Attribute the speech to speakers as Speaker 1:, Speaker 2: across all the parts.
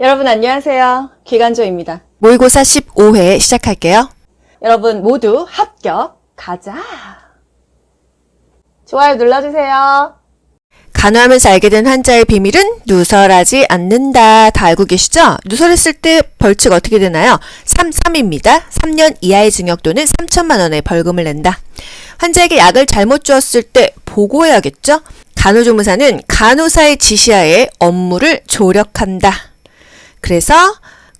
Speaker 1: 여러분 안녕하세요. 기간조입니다.
Speaker 2: 모의고사 15회 시작할게요.
Speaker 1: 여러분 모두 합격 가자. 좋아요 눌러주세요.
Speaker 2: 간호하면서 알게 된 환자의 비밀은 누설하지 않는다. 다 알고 계시죠? 누설했을 때 벌칙 어떻게 되나요? 3입니다. 3년 이하의 징역 또는 3천만 원의 벌금을 낸다. 환자에게 약을 잘못 주었을 때 보고해야겠죠? 간호조무사는 간호사의 지시하에 업무를 조력한다. 그래서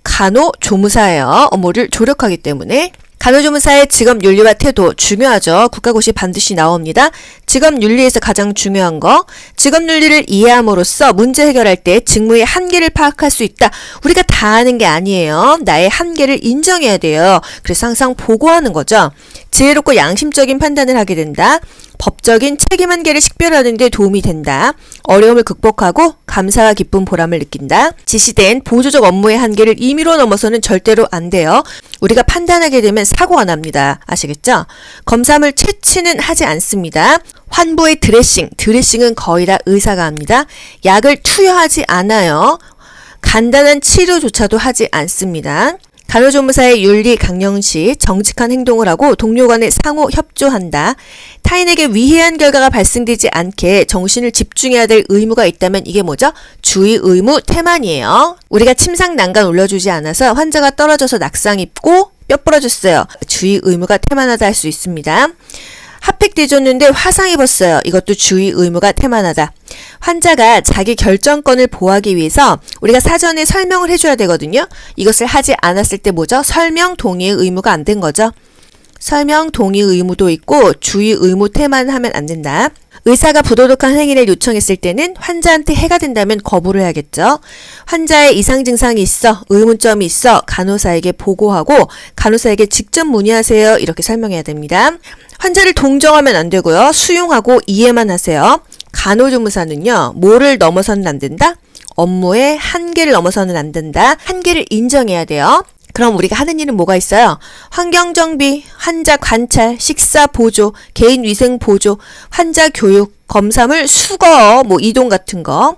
Speaker 2: 간호조무사예요. 업무를 조력하기 때문에 간호조무사의 직업윤리와 태도 중요하죠. 국가고시 반드시 나옵니다. 직업윤리에서 가장 중요한 거, 직업윤리를 이해함으로써 문제 해결할 때 직무의 한계를 파악할 수 있다. 우리가 다 아는 게 아니에요. 나의 한계를 인정해야 돼요. 그래서 항상 보고하는 거죠. 지혜롭고 양심적인 판단을 하게 된다. 법적인 책임 한계를 식별하는 데 도움이 된다. 어려움을 극복하고 감사와 기쁨 보람을 느낀다. 지시된 보조적 업무의 한계를 임의로 넘어서는 절대로 안 돼요. 우리가 판단하게 되면 사고가 납니다. 아시겠죠? 검사물 채취는 하지 않습니다. 환부의 드레싱은 거의 다 의사가 합니다. 약을 투여하지 않아요. 간단한 치료조차도 하지 않습니다. 간호조무사의 윤리 강령시 정직한 행동을 하고 동료 간에 상호 협조한다. 타인에게 위해한 결과가 발생되지 않게 정신을 집중해야 될 의무가 있다면 이게 뭐죠? 주의 의무 태만이에요. 우리가 침상 난간 올려주지 않아서 환자가 떨어져서 낙상 입고 뼈 부러졌어요. 주의 의무가 태만하다 할 수 있습니다. 핫팩 뒤졌는데 화상 입었어요. 이것도 주의 의무가 태만하다. 환자가 자기 결정권을 보호하기 위해서 우리가 사전에 설명을 해줘야 되거든요. 이것을 하지 않았을 때 뭐죠? 설명 동의의 의무가 안 된 거죠. 설명 동의 의무도 있고 주의 의무 태만하면 안 된다. 의사가 부도덕한 행위를 요청했을 때는 환자한테 해가 된다면 거부를 해야겠죠. 환자의 이상 증상이 있어, 의문점이 있어 간호사에게 보고하고 간호사에게 직접 문의하세요. 이렇게 설명해야 됩니다. 환자를 동정하면 안 되고요. 수용하고 이해만 하세요. 간호조무사는요. 뭐를 넘어서는 안 된다? 업무의 한계를 넘어서는 안 된다. 한계를 인정해야 돼요. 그럼 우리가 하는 일은 뭐가 있어요? 환경정비, 환자 관찰, 식사 보조, 개인위생 보조, 환자 교육, 검사물 수거, 이동 같은 거.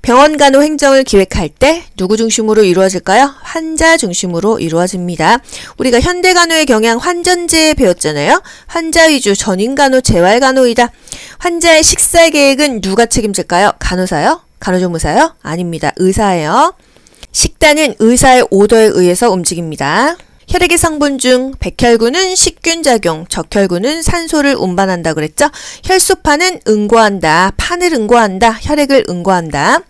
Speaker 2: 병원 간호 행정을 기획할 때 누구 중심으로 이루어질까요? 환자 중심으로 이루어집니다. 우리가 현대간호의 경향 환전제 배웠잖아요. 환자 위주 전인간호 재활간호이다. 환자의 식사 계획은 누가 책임질까요? 간호사요? 간호조무사요? 아닙니다. 의사예요. 식단은 의사의 오더에 의해서 움직입니다. 혈액의 성분 중 백혈구는 식균작용, 적혈구는 산소를 운반한다 그랬죠? 혈소판은 응고한다, 판을 응고한다, 혈액을 응고한다.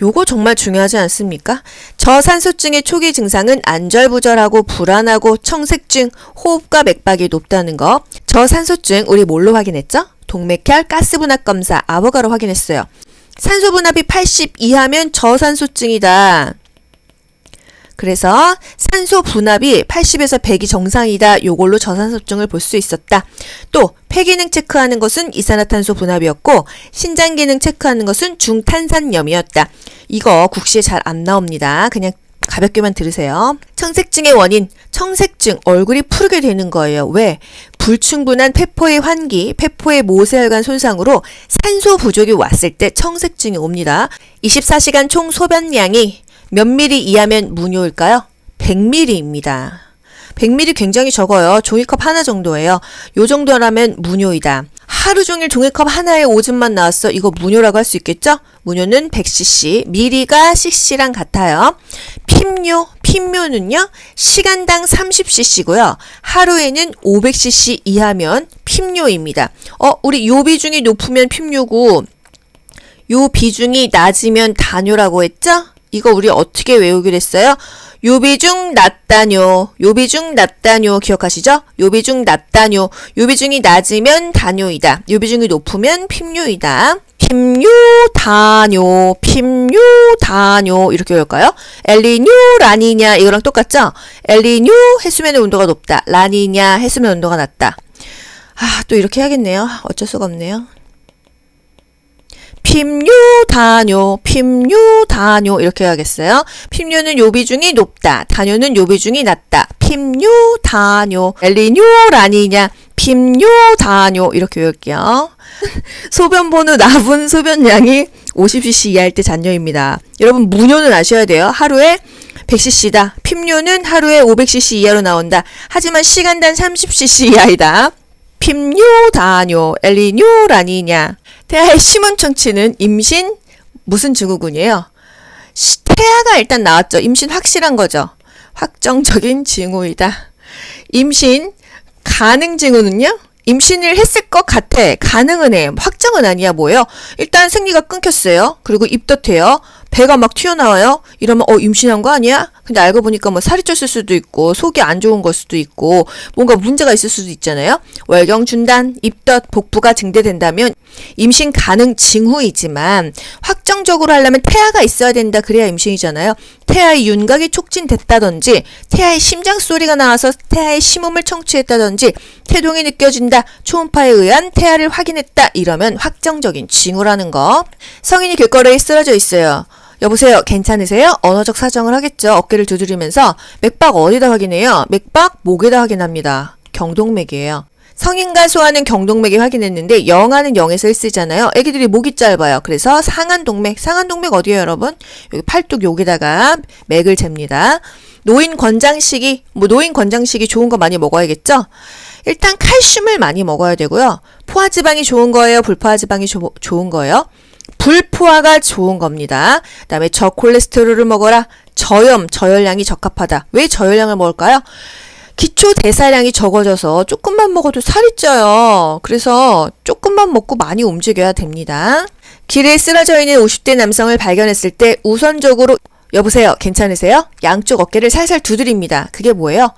Speaker 2: 요거 정말 중요하지 않습니까? 저산소증의 초기 증상은 안절부절하고 불안하고 청색증, 호흡과 맥박이 높다는 거. 저산소증 우리 뭘로 확인했죠? 동맥혈 가스분압 검사 아보가로 확인했어요. 산소 분압이 80 이하면 저산소증이다. 그래서 산소 분압이 80에서 100이 정상이다. 요걸로 저산소증을 볼 수 있었다. 또 폐기능 체크하는 것은 이산화탄소 분압이었고 신장 기능 체크하는 것은 중탄산염이었다. 이거 국시에 잘 안 나옵니다. 그냥 가볍게만 들으세요. 청색증의 원인, 청색증, 얼굴이 푸르게 되는 거예요. 왜? 불충분한 폐포의 환기, 폐포의 모세혈관 손상으로 산소 부족이 왔을 때 청색증이 옵니다. 24시간 총 소변량이 몇 미리 이하면 무뇨일까요? 100ml입니다. 100ml 굉장히 적어요. 종이컵 하나 정도예요. 요 정도라면 무뇨이다. 하루 종일 종이컵 하나에 오줌만 나왔어. 이거 무뇨라고 할 수 있겠죠? 무뇨는 100cc, 미리가 cc랑 같아요. 핍뇨는요. 시간당 30cc고요. 하루에는 500cc 이하면 핍뇨입니다. 우리 요 비중이 높으면 핍뇨고 요 비중이 낮으면 다뇨라고 했죠? 이거 우리 어떻게 외우기로 했어요? 요비중 낮다뇨, 요비중 낮다뇨 기억하시죠? 요비중 낮다뇨, 요비중이 낮으면 다뇨이다. 요비중이 높으면 핍뇨이다. 핍뇨다뇨, 핍뇨다뇨 이렇게 외울까요? 엘니뇨, 라니냐 이거랑 똑같죠? 엘니뇨 해수면의 온도가 높다. 라니냐 해수면 온도가 낮다. 또 이렇게 해야겠네요. 어쩔 수가 없네요. 핍뇨다뇨, 핍뇨다뇨 이렇게 해야겠어요. 핍뇨는 요 비중이 높다. 다뇨는 요 비중이 낮다. 핍뇨다뇨, 엘니뇨, 라니냐, 핍뇨다뇨 이렇게 외울게요. 소변 번호 나분 소변량이 50cc 이하일 때 잔뇨입니다. 여러분 무뇨는 아셔야 돼요. 하루에 100cc다. 핍뇨는 하루에 500cc 이하로 나온다. 하지만 시간당 30cc 이하이다. 핍뇨, 다뇨, 엘니뇨, 라니냐. 태아의 심은 청취는 임신 무슨 증후군이에요? 태아가 일단 나왔죠. 임신 확실한 거죠. 확정적인 징후이다. 임신 가능 징후는요? 임신을 했을 것 같아. 가능은 해. 확정은 아니야. 뭐예요? 일단 생리가 끊겼어요. 그리고 입덧해요. 배가 막 튀어나와요. 이러면 임신한 거 아니야? 근데 알고 보니까 뭐 살이 쪘을 수도 있고 속이 안 좋은 걸 수도 있고 뭔가 문제가 있을 수도 있잖아요. 월경 중단, 입덧, 복부가 증대된다면 임신 가능 징후이지만 확정적으로 하려면 태아가 있어야 된다. 그래야 임신이잖아요. 태아의 윤곽이 촉진됐다든지 태아의 심장 소리가 나와서 태아의 심음을 청취했다든지 태동이 느껴진다. 초음파에 의한 태아를 확인했다. 이러면 확정적인 징후라는 거. 성인이 길거리에 쓰러져 있어요. 여보세요, 괜찮으세요? 언어적 사정을 하겠죠. 어깨를 두드리면서 맥박 어디다 확인해요? 맥박 목에다 확인합니다. 경동맥이에요. 성인과 소아는 경동맥에 확인했는데 영아는 0에서 1 쓰잖아요. 애기들이 목이 짧아요. 그래서 상안동맥 어디에요, 여러분? 여기 팔뚝 여기다가 맥을 잽니다. 노인 권장식이 좋은 거 많이 먹어야겠죠? 일단 칼슘을 많이 먹어야 되고요. 포화지방이 좋은 거예요? 불포화지방이 좋은 거예요? 불포화가 좋은 겁니다. 그 다음에 저콜레스테롤을 먹어라. 저열량이 적합하다. 왜 저열량을 먹을까요? 기초 대사량이 적어져서 조금만 먹어도 살이 쪄요. 그래서 조금만 먹고 많이 움직여야 됩니다. 길에 쓰러져 있는 50대 남성을 발견했을 때 우선적으로 여보세요, 괜찮으세요? 양쪽 어깨를 살살 두드립니다. 그게 뭐예요?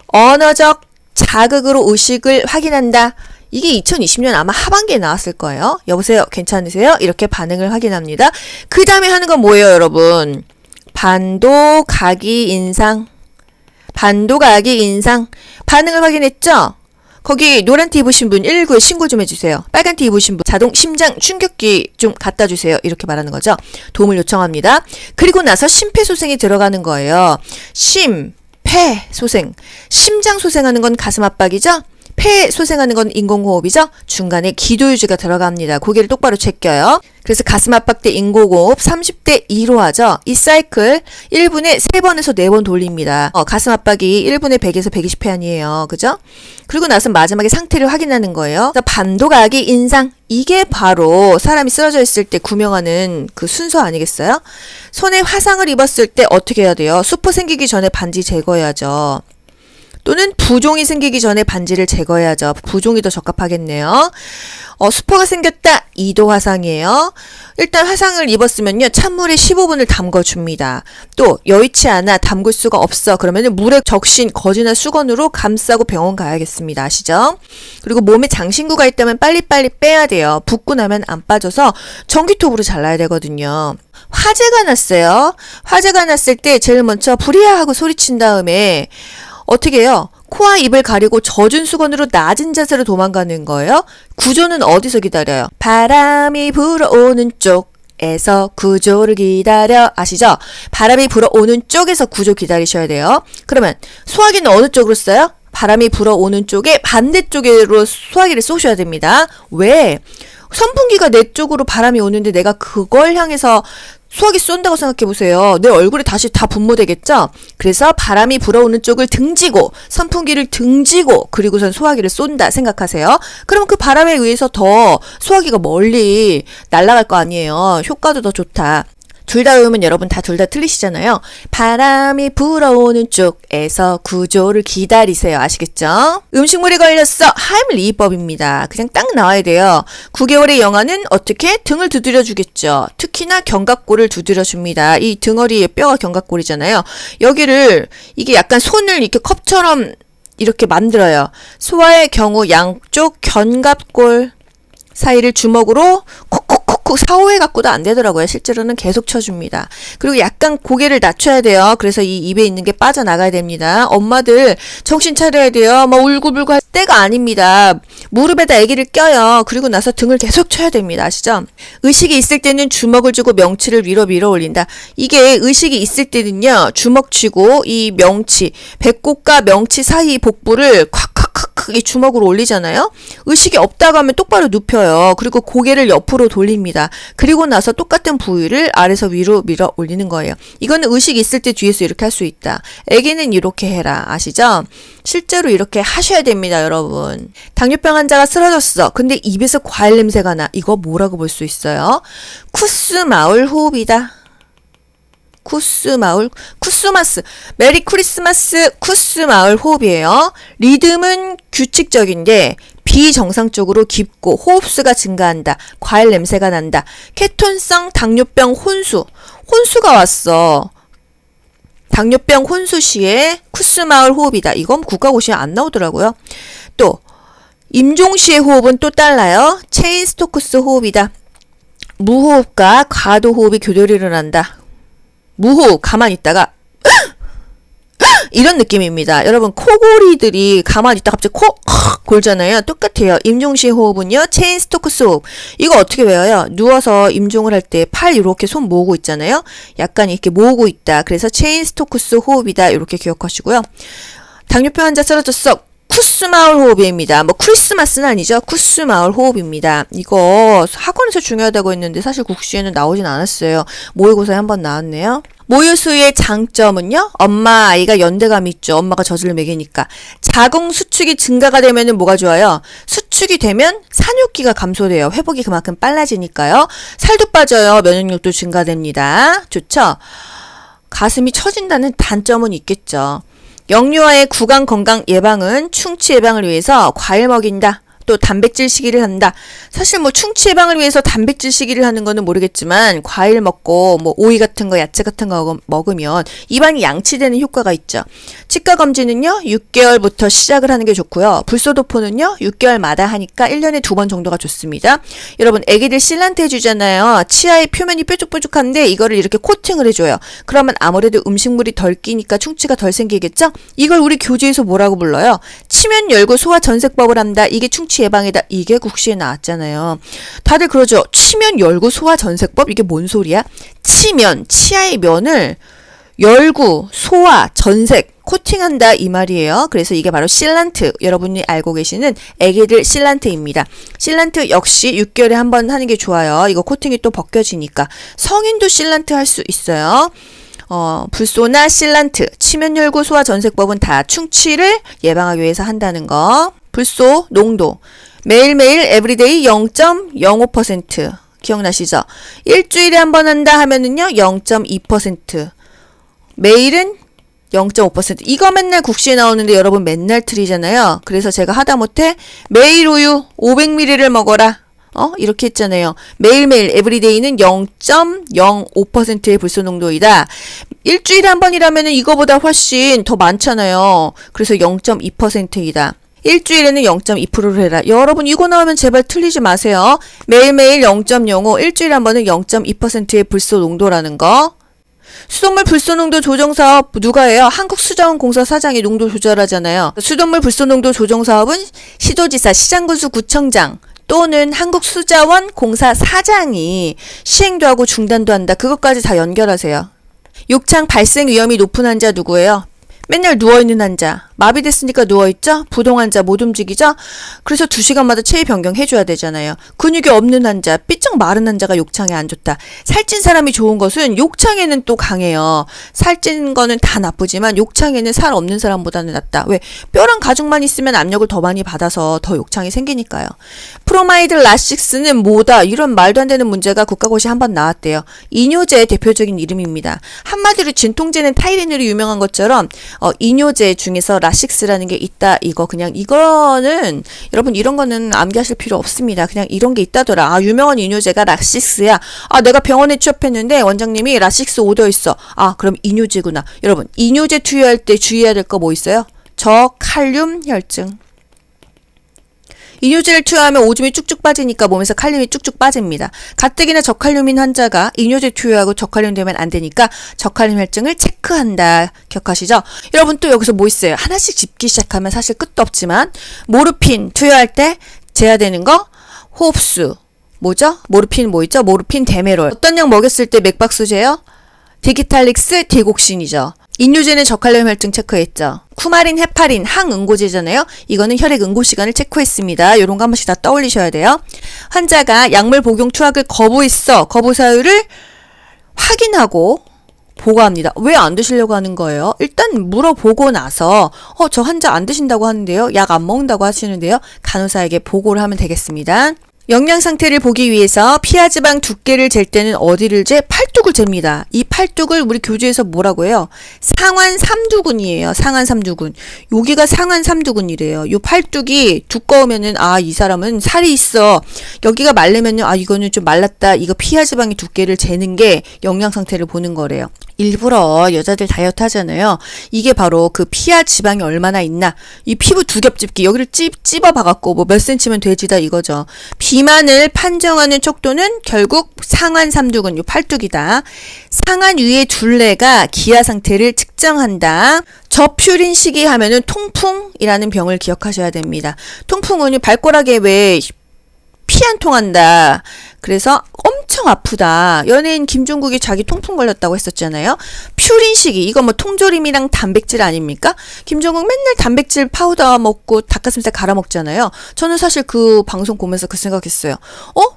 Speaker 2: 언어적 자극으로 의식을 확인한다. 이게 2020년 아마 하반기에 나왔을 거예요. 여보세요, 괜찮으세요? 이렇게 반응을 확인합니다. 그 다음에 하는 건 뭐예요, 여러분? 반도, 각이, 인상. 반응을 확인했죠? 거기 노란 티 입으신 분 119에 신고 좀 해주세요. 빨간 티 입으신 분 자동 심장 충격기 좀 갖다 주세요. 이렇게 말하는 거죠. 도움을 요청합니다. 그리고 나서 심폐소생이 들어가는 거예요. 심폐소생. 심장 소생하는 건 가슴 압박이죠? 폐 소생하는 건 인공호흡이죠? 중간에 기도유지가 들어갑니다. 고개를 똑바로 제껴요. 그래서 가슴 압박 때 인공호흡 30대 2로 하죠. 이 사이클 1분에 3번에서 4번 돌립니다. 가슴 압박이 1분에 100에서 120회 아니에요. 그죠? 그리고 나서 마지막에 상태를 확인하는 거예요. 반도각이 인상. 이게 바로 사람이 쓰러져 있을 때 구명하는 그 순서 아니겠어요? 손에 화상을 입었을 때 어떻게 해야 돼요? 수포 생기기 전에 반지 제거해야죠. 또는 부종이 생기기 전에 반지를 제거해야죠. 부종이 더 적합하겠네요. 수포가 생겼다. 2도 화상이에요. 일단 화상을 입었으면요. 찬물에 15분을 담궈줍니다. 또 여의치 않아 담글 수가 없어. 그러면 물에 적신 거즈나 수건으로 감싸고 병원 가야겠습니다. 아시죠? 그리고 몸에 장신구가 있다면 빨리빨리 빼야 돼요. 붓고 나면 안 빠져서 전기톱으로 잘라야 되거든요. 화재가 났어요. 화재가 났을 때 제일 먼저 불이야 하고 소리친 다음에 어떻게 해요? 코와 입을 가리고 젖은 수건으로 낮은 자세로 도망가는 거예요. 구조는 어디서 기다려요? 바람이 불어오는 쪽에서 구조를 기다려. 아시죠? 바람이 불어오는 쪽에서 구조 기다리셔야 돼요. 그러면 소화기는 어느 쪽으로 써요? 바람이 불어오는 쪽에 반대쪽으로 소화기를 쏘셔야 됩니다. 왜? 선풍기가 내 쪽으로 바람이 오는데 내가 그걸 향해서 소화기 쏜다고 생각해보세요. 내 얼굴에 다시 다 분모되겠죠? 그래서 바람이 불어오는 쪽을 등지고 선풍기를 등지고 그리고선 소화기를 쏜다 생각하세요. 그럼 그 바람에 의해서 더 소화기가 멀리 날아갈 거 아니에요. 효과도 더 좋다. 둘 다 외우면 여러분 둘 다 틀리시잖아요. 바람이 불어오는 쪽에서 구조를 기다리세요. 아시겠죠? 음식물에 걸렸어. 하임리히법입니다. 그냥 딱 나와야 돼요. 9개월의 영아는 어떻게? 등을 두드려 주겠죠. 특히나 견갑골을 두드려 줍니다. 이 등허리의 뼈가 견갑골이잖아요. 여기를 이게 약간 손을 이렇게 컵처럼 이렇게 만들어요. 소아의 경우 양쪽 견갑골 사이를 주먹으로 콕콕콕콕 4, 5회 갖고도 안 되더라고요. 실제로는 계속 쳐줍니다. 그리고 약간 고개를 낮춰야 돼요. 그래서 이 입에 있는 게 빠져나가야 됩니다. 엄마들 정신 차려야 돼요. 막 울고불고 할 때가 아닙니다. 무릎에다 아기를 껴요. 그리고 나서 등을 계속 쳐야 됩니다. 아시죠? 의식이 있을 때는 주먹을 쥐고 명치를 위로 밀어 올린다. 이게 의식이 있을 때는요. 주먹 쥐고 이 명치, 배꼽과 명치 사이 복부를 콱콱 크크크 이 주먹으로 올리잖아요. 의식이 없다고 하면 똑바로 눕혀요. 그리고 고개를 옆으로 돌립니다. 그리고 나서 똑같은 부위를 아래서 위로 밀어 올리는 거예요. 이거는 의식 있을 때 뒤에서 이렇게 할 수 있다. 애기는 이렇게 해라. 아시죠? 실제로 이렇게 하셔야 됩니다, 여러분. 당뇨병 환자가 쓰러졌어. 근데 입에서 과일 냄새가 나. 이거 뭐라고 볼 수 있어요? 쿠스마울 호흡이다. 쿠스마스, 메리 크리스마스 쿠스마울 호흡이에요. 리듬은 규칙적인데 비정상적으로 깊고 호흡수가 증가한다. 과일 냄새가 난다. 케톤성 당뇨병 혼수가 왔어. 당뇨병 혼수 시에 쿠스마울 호흡이다. 이건 국가고시에 안 나오더라고요. 또 임종시의 호흡은 또 달라요. 체인 스토크스 호흡이다. 무호흡과 과도호흡이 교대로 일어난다. 무호흡, 가만히 있다가 이런 느낌입니다. 여러분 코골이들이 가만히 있다가 갑자기 코 골잖아요. 똑같아요. 임종시 호흡은요. 체인 스토크스 호흡. 이거 어떻게 외워요? 누워서 임종을 할 때 팔 이렇게 손 모으고 있잖아요. 약간 이렇게 모으고 있다. 그래서 체인 스토크스 호흡이다. 이렇게 기억하시고요. 당뇨병 환자 쓰러졌어. 쿠스마울 호흡입니다. 뭐 크리스마스는 아니죠. 쿠스마울 호흡입니다. 이거 학원에서 중요하다고 했는데 사실 국시에는 나오진 않았어요. 모의고사에 한번 나왔네요. 모유수유의 장점은요. 엄마 아이가 연대감이 있죠. 엄마가 젖을 먹이니까. 자궁 수축이 증가가 되면은 뭐가 좋아요? 수축이 되면 산육기가 감소돼요. 회복이 그만큼 빨라지니까요. 살도 빠져요. 면역력도 증가됩니다. 좋죠? 가슴이 처진다는 단점은 있겠죠. 영유아의 구강 건강 예방은 충치 예방을 위해서 과일 먹인다. 또 단백질 시기를 한다. 사실 뭐 충치 예방을 위해서 단백질 시기를 하는 거는 모르겠지만 과일 먹고 뭐 오이 같은 거 야채 같은 거 먹으면 입안이 양치되는 효과가 있죠. 치과 검진은요. 6개월부터 시작을 하는 게 좋고요. 불소도포는요. 6개월마다 하니까 1년에 2번 정도가 좋습니다. 여러분 애기들 실란트 해주잖아요. 치아의 표면이 뾰족뾰족한데 이거를 이렇게 코팅을 해줘요. 그러면 아무래도 음식물이 덜 끼니까 충치가 덜 생기겠죠? 이걸 우리 교재에서 뭐라고 불러요? 치면 열고 소화 전세법을 한다. 이게 충치 예방이다. 이게 국시에 나왔잖아요. 다들 그러죠. 치면 열고 소화 전세법? 이게 뭔 소리야? 치면, 치아의 면을 열고 소화 전색 코팅한다 이 말이에요. 그래서 이게 바로 실란트. 여러분이 알고 계시는 애기들 실란트입니다. 실란트 역시 6개월에 한 번 하는 게 좋아요. 이거 코팅이 또 벗겨지니까. 성인도 실란트 할 수 있어요. 불소나 실란트, 치면 열고 소화 전세법은 다 충치를 예방하기 위해서 한다는 거. 불소 농도 매일매일 에브리데이 0.05% 기억나시죠? 일주일에 한 번 한다 하면은요 0.2% 매일은 0.5% 이거 맨날 국시에 나오는데 여러분 맨날 틀리잖아요. 그래서 제가 하다못해 매일 우유 500ml를 먹어라 이렇게 했잖아요. 매일매일 에브리데이는 0.05%의 불소 농도이다. 일주일에 한 번이라면 이거보다 훨씬 더 많잖아요. 그래서 0.2%이다. 일주일에는 0.2%를 해라. 여러분 이거 나오면 제발 틀리지 마세요. 매일매일 0.05, 일주일에 한 번은 0.2%의 불소 농도라는 거. 수돗물 불소농도 조정사업 누가 해요? 한국수자원공사 사장이 농도 조절하잖아요. 수돗물 불소농도 조정사업은 시도지사, 시장군수, 구청장 또는 한국수자원공사 사장이 시행도 하고 중단도 한다. 그것까지 다 연결하세요. 욕창 발생 위험이 높은 환자 누구예요? 맨날 누워있는 환자. 마비됐으니까 누워있죠? 부동 환자 못 움직이죠? 그래서 2시간마다 체위 변경해줘야 되잖아요. 근육이 없는 환자, 삐쩍 마른 환자가 욕창에 안 좋다. 살찐 사람이 좋은 것은 욕창에는 또 강해요. 살찐 거는 다 나쁘지만 욕창에는 살 없는 사람보다는 낫다. 왜? 뼈랑 가죽만 있으면 압력을 더 많이 받아서 더 욕창이 생기니까요. 프로마이드 라식스는 뭐다? 이런 말도 안 되는 문제가 국가고시 한번 나왔대요. 이뇨제의 대표적인 이름입니다. 한마디로 진통제는 타이레놀이 유명한 것처럼 이뇨제 중에서 라식스라는 게 있다. 이거는 여러분 이런 거는 암기하실 필요 없습니다. 그냥 이런 게 있다더라. 아 유명한 이뇨제가 라식스야. 아 내가 병원에 취업했는데 원장님이 라식스 오더 있어. 아 그럼 이뇨제구나. 여러분 이뇨제 투여할 때 주의해야 될 거 뭐 있어요? 저칼륨 혈증. 이뇨제를 투여하면 오줌이 쭉쭉 빠지니까 몸에서 칼륨이 쭉쭉 빠집니다. 가뜩이나 저칼륨인 환자가 이뇨제 투여하고 저칼륨 되면 안 되니까 저칼륨 혈증을 체크한다. 기억하시죠? 여러분 또 여기서 뭐 있어요? 하나씩 짚기 시작하면 사실 끝도 없지만 모르핀 투여할 때 제한되는 거 호흡수. 뭐죠? 모르핀 뭐 있죠? 모르핀 데메롤. 어떤 약 먹였을 때 맥박수제요? 디기탈릭스 디곡신이죠. 인유제는 저칼륨 혈증 체크했죠. 쿠마린, 헤파린, 항응고제잖아요. 이거는 혈액 응고 시간을 체크했습니다. 요런 거 한 번씩 다 떠올리셔야 돼요. 환자가 약물 복용 투약을 거부했어. 거부 사유를 확인하고 보고합니다. 왜 안 드시려고 하는 거예요? 일단 물어보고 나서 저 환자 안 드신다고 하는데요. 약 안 먹는다고 하시는데요. 간호사에게 보고를 하면 되겠습니다. 영양 상태를 보기 위해서 피하지방 두께를 잴 때는 어디를 재? 팔뚝을 잽니다. 이 팔뚝을 우리 교재에서 뭐라고 해요? 상완 삼두근이에요. 상완 삼두근. 여기가 상완 삼두근이래요. 요 팔뚝이 두꺼우면은 이 사람은 살이 있어. 여기가 마르면은 이거는 좀 말랐다. 이거 피하지방의 두께를 재는 게 영양 상태를 보는 거래요. 일부러 여자들 다이어트 하잖아요. 이게 바로 그 피하 지방이 얼마나 있나. 이 피부 두 겹 집기 여기를 찝어 봐갖고 뭐 몇 센치면 돼지다 이거죠. 비만을 판정하는 척도는 결국 상완 삼두근 요 팔뚝이다. 상완 위의 둘레가 기하 상태를 측정한다. 저퓨린 시기 하면은 통풍이라는 병을 기억하셔야 됩니다. 통풍은 발가락에 왜 피 안 통한다. 그래서 엄청 아프다. 연예인 김종국이 자기 통풍 걸렸다고 했었잖아요. 퓨린 시기 이거 뭐 통조림이랑 단백질 아닙니까? 김종국 맨날 단백질 파우더 먹고 닭가슴살 갈아 먹잖아요. 저는 사실 그 방송 보면서 그 생각했어요.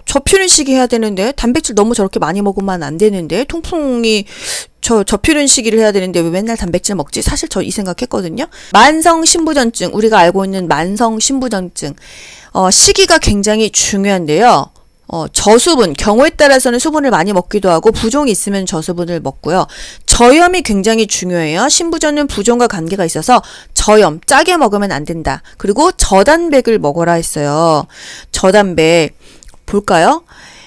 Speaker 2: 저퓨린 시기 해야 되는데 단백질 너무 저렇게 많이 먹으면 안 되는데 통풍이 저퓨린 시기를 해야 되는데 왜 맨날 단백질 먹지? 사실 저 이 생각했거든요. 만성 신부전증 우리가 알고 있는 만성 신부전증 시기가 굉장히 중요한데요. 저수분, 경우에 따라서는 수분을 많이 먹기도 하고 부종이 있으면 저수분을 먹고요. 저염이 굉장히 중요해요. 신부전은 부종과 관계가 있어서 저염, 짜게 먹으면 안 된다. 그리고 저단백을 먹어라 했어요. 저단백 볼까요?